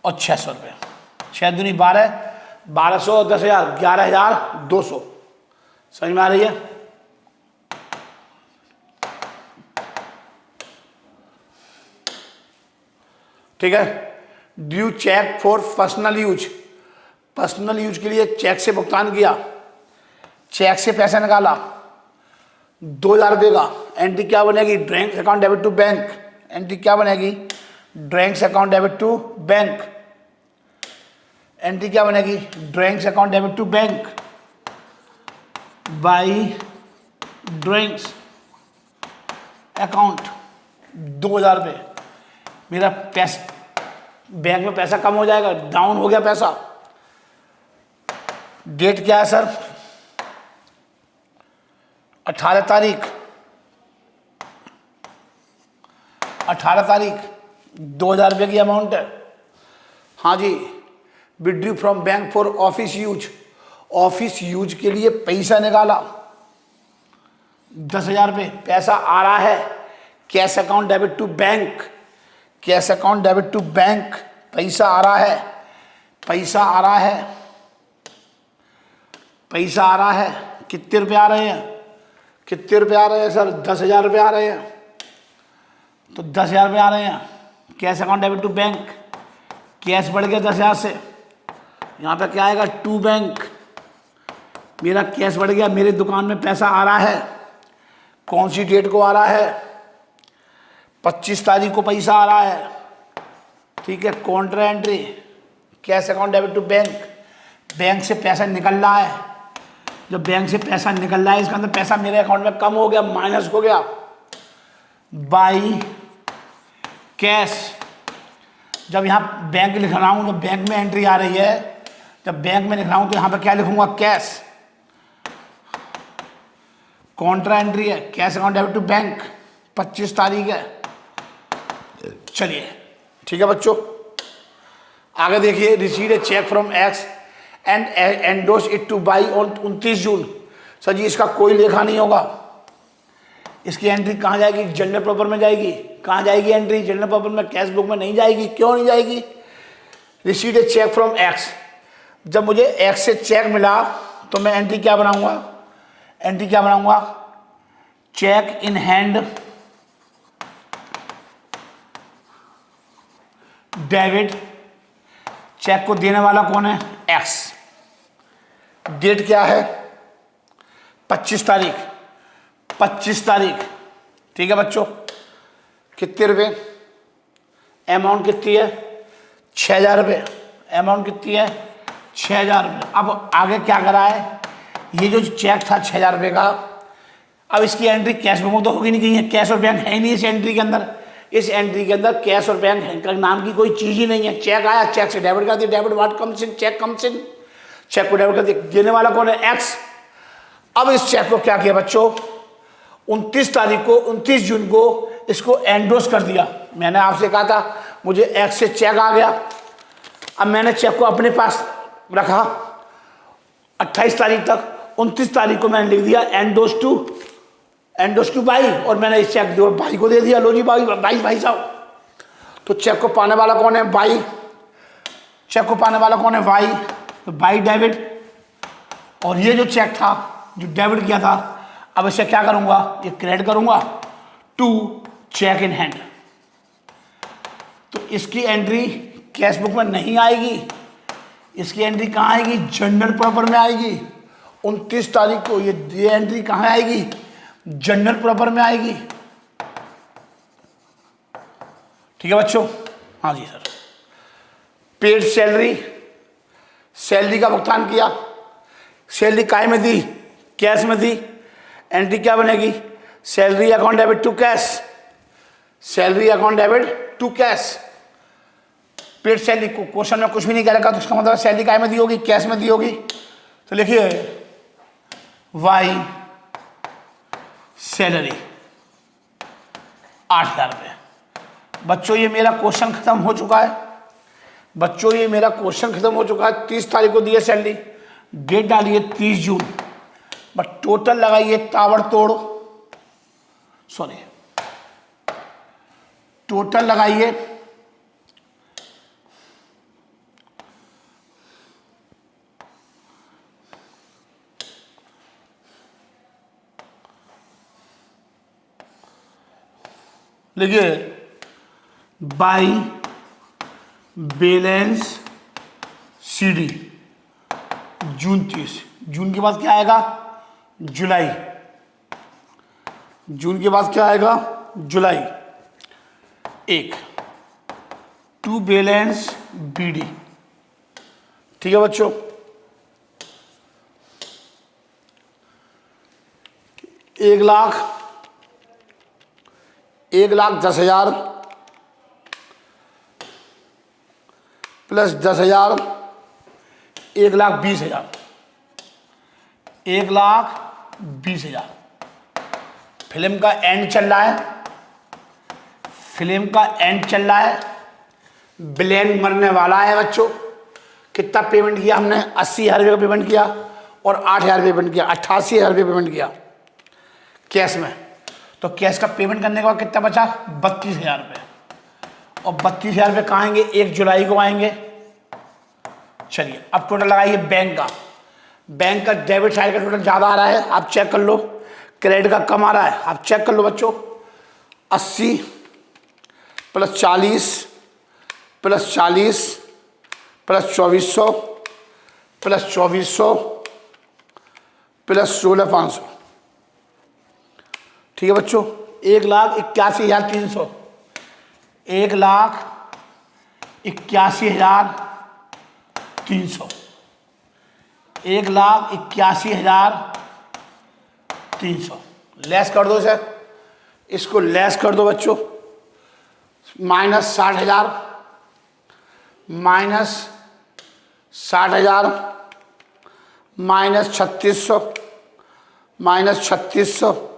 और 600 रुपये। 6 दूनी 12, 1200, 10,000, 11,200। समझ में आ रही है? ठीक है। Due cheque for personal use, personal use के लिए चेक से भुगतान किया, चेक से पैसा निकाला 2,000 रुपये का। एंट्री क्या बनेगी? Drawings account debit to bank. Entry क्या बनेगी? Drawings account debit to bank. Entry क्या बनेगी? Drawings account debit to bank by drawings account 2,000 रुपये। मेरा पैसा बैंक में पैसा कम हो जाएगा, डाउन हो गया पैसा। डेट क्या है सर? 18 तारीख, 18 तारीख 2,000 रुपये की अमाउंट है। हाँ जी। Withdrew from bank for office use, office use के लिए पैसा निकाला 10,000 रुपये। पैसा आ रहा है cash account debit to bank, cash account debit to bank. पैसा आ रहा है, पैसा आ रहा है, पैसा आ रहा है। कितने रुपए आ रहे हैं? कितने रुपए आ रहे हैं सर? 10,000 रुपये आ रहे हैं। तो 10,000 रुपये आ रहे हैं cash account debit to bank. Cash बढ़ गया 10,000 से, यहाँ पे क्या आएगा? To bank. मेरा कैश बढ़ गया, मेरी दुकान में पैसा आ रहा है। कौन सी डेट को आ रहा है? 25 तारीख को पैसा आ रहा है। ठीक है। Contra entry, cash account debit to bank. Bank से पैसा निकल रहा है, जब बैंक से पैसा निकल रहा है इसका अंदर पैसा मेरे अकाउंट में कम हो गया, माइनस हो गया बाई कैश। जब यहाँ बैंक लिख रहा हूँ, जब बैंक में एंट्री आ रही है, जब बैंक में लिख रहा हूँ तो यहाँ पे क्या लिखूंगा? कैश। कॉन्ट्रा एंट्री है, cash account debit to bank, 25 तारीख है। चलिए ठीक है बच्चों, आगे देखिए। Receive a cheque from X and endorse it to Y on 29 June. Sir जी इसका कोई लेखा नहीं होगा। इसकी एंट्री कहाँ जाएगी? जनरल प्रॉपर में जाएगी। कहाँ जाएगी एंट्री? जनरल प्रॉपर में, कैश बुक में नहीं जाएगी। क्यों नहीं जाएगी? Receive a cheque from X, जब मुझे एक्स से चेक मिला तो मैं एंट्री क्या बनाऊंगा? एंट्री क्या बनाऊंगा? Cheque in hand debit. Cheque को देने वाला कौन है? एक्स। डेट क्या है? 25 तारीख, 25 तारीख। ठीक है बच्चों। कितने रुपए? अमाउंट कितनी है? 6,000 रुपये। अमाउंट कितनी है? 6,000 रुपये। अब आगे क्या करा है? ये जो चेक था 6,000 रुपये का, अब इसकी एंट्री कैश में तो होगी नहीं, कहीं है कैश और बैंक है ही नहीं इस एंट्री के अंदर। इस एंट्री के अंदर कैश और बैंक नाम की कोई चीज ही नहीं है। चेक आया, चेक से डेबिट कर दिया, debit what comes in, cheque comes in, cheque को डेबिट कर दिया। देने वाला कौन है? एक्स। अब इस चेक को क्या किया बच्चों? 29 तारीख को, 29 जून को इसको एंडोस कर दिया। मैंने आपसे कहा था मुझे एक्स से चेक आ गया, अब मैंने चेक को अपने पास रखा 28 तारीख तक। 29 तारीख को मैंने लिख दिया एंडोस टू भाई, और मैंने इस चेक भाई को दे दिया। लो जी भाई साहब। तो चेक को पाने वाला कौन है? भाई। चेक को पाने वाला कौन है? भाई। तो भाई डेबिट। और ये जो चेक था जो डेबिट किया था, अब इसे क्या करूंगा? ये क्रेडिट करूंगा टू चेक इन हैंड। तो इसकी एंट्री कैश बुक में नहीं आएगी, इसकी एंट्री कहाँ आएगी? जनरल प्रॉपर में आएगी। 29 तारीख को ये एंट्री कहाँ आएगी? जनरल प्रॉपर में आएगी। ठीक है बच्चों? हाँ जी सर। पेड सैलरी, सैलरी का भुगतान किया। सैलरी काय में दी? कैश में दी। एंट्री क्या बनेगी? Salary account debit to cash, salary account debit to cash. Paid salary को क्वेश्चन में कुछ भी नहीं कह रखा, तो उसका मतलब सैलरी काय में दी होगी? कैश में दी होगी। तो लिखिए वाई सैलरी 8,000 रुपये। बच्चों ये मेरा क्वेश्चन खत्म हो चुका है। बच्चों ये मेरा क्वेश्चन खत्म हो चुका है। 30 तारीख को दी है सैलरी, डेट डालिए 30 जून, बट टोटल लगाइए ताबड़तोड़, सॉरी टोटल लगाइए 22 बैलेंस CD जून 30। जून के बाद क्या आएगा? जुलाई। जून के बाद क्या आएगा? जुलाई। 1 2 बैलेंस BD। ठीक है बच्चों, 1,10,000 प्लस 10,000 1,20,000। 1,20,000। फिल्म का एंड चल रहा है, फिल्म का एंड चल रहा है, ब्लैंक मरने वाला है बच्चों। कितना पेमेंट किया हमने? 80,000 रुपये का पेमेंट किया और 8,000 रुपये पेमेंट किया, 88,000 रुपये पेमेंट किया कैश में। तो कैश का पेमेंट करने के बाद कितना बचा? 32,000 रुपये। और 32,000 रुपये कहाँ आएंगे? 1 जुलाई को आएंगे। चलिए अब टोटल लगाइए बैंक का। बैंक का डेबिट साइड का टोटल ज़्यादा आ रहा है, आप चेक कर लो। क्रेडिट का कम आ रहा है, आप चेक कर लो बच्चों। 80 plus 40 plus 40 plus 2400 plus 2400 plus 16,500। ठीक है बच्चों, 1,81,300। 1,81,300। 1,81,300 लेस कर दो सर, इसको लेस कर दो बच्चों। Minus 60,000 minus 60,000 minus 3,600 minus 3,600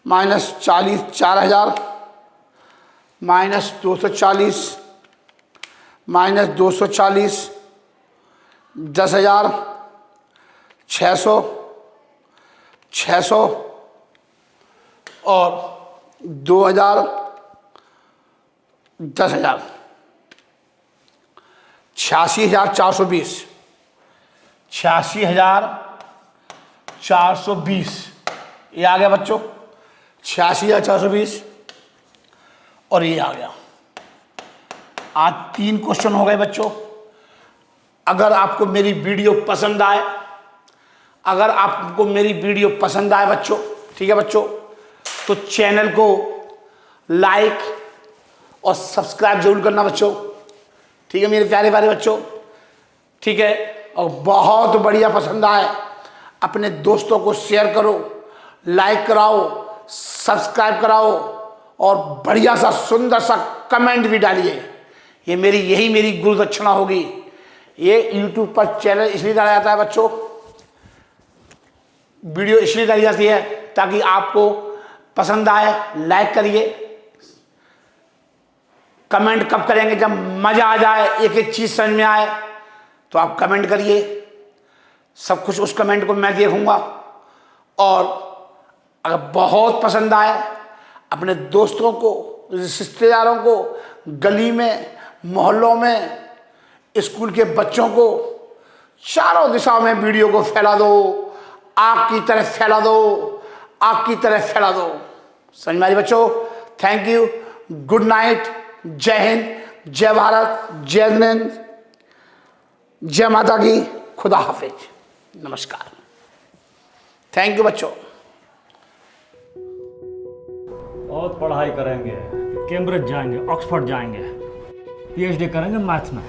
minus 4,000 minus 240 minus 240 10,000 600 600 और 2,000 10,000 86,420 86,420 ये आ गया बच्चों, 86,420 और ये आ गया। आज 3 क्वेश्चन हो गए बच्चों। अगर आपको मेरी वीडियो पसंद आए, अगर आपको मेरी वीडियो पसंद आए बच्चों, ठीक है बच्चों, तो चैनल को लाइक और सब्सक्राइब जरूर करना बच्चों। ठीक है मेरे प्यारे प्यारे बच्चों, ठीक है। और बहुत बढ़िया पसंद आए अपने दोस्तों को शेयर करो, लाइक कराओ, सब्सक्राइब कराओ और बढ़िया सा सुंदर सा कमेंट भी डालिए। ये यही मेरी गुरु दक्षिणा होगी। ये YouTube पर चैनल इसलिए डाला जाता है बच्चों, वीडियो इसलिए डाली जाती है ताकि आपको पसंद आए। लाइक करिए, कमेंट कब करेंगे? जब मजा आ जाए, एक एक चीज समझ में आए तो आप कमेंट करिए। सब कुछ उस कमेंट को मैं देखूंगा। और अगर बहुत पसंद आए, अपने दोस्तों को, रिश्तेदारों को, गली में, मोहल्लों में, स्कूल के बच्चों को, चारों दिशाओं में वीडियो को फैला दो। आग की तरह फैला दो, आग की तरह फैला दो। समझ में आ रही बच्चों? थैंक यू, गुड नाइट, जय हिंद, जय भारत, जय हिंद, जय माता की, खुदा हाफिज, नमस्कार। थैंक यू बच्चों। बहुत पढ़ाई करेंगे, कैम्ब्रिज जाएंगे, ऑक्सफोर्ड जाएंगे, PhD करेंगे मैथ्स में।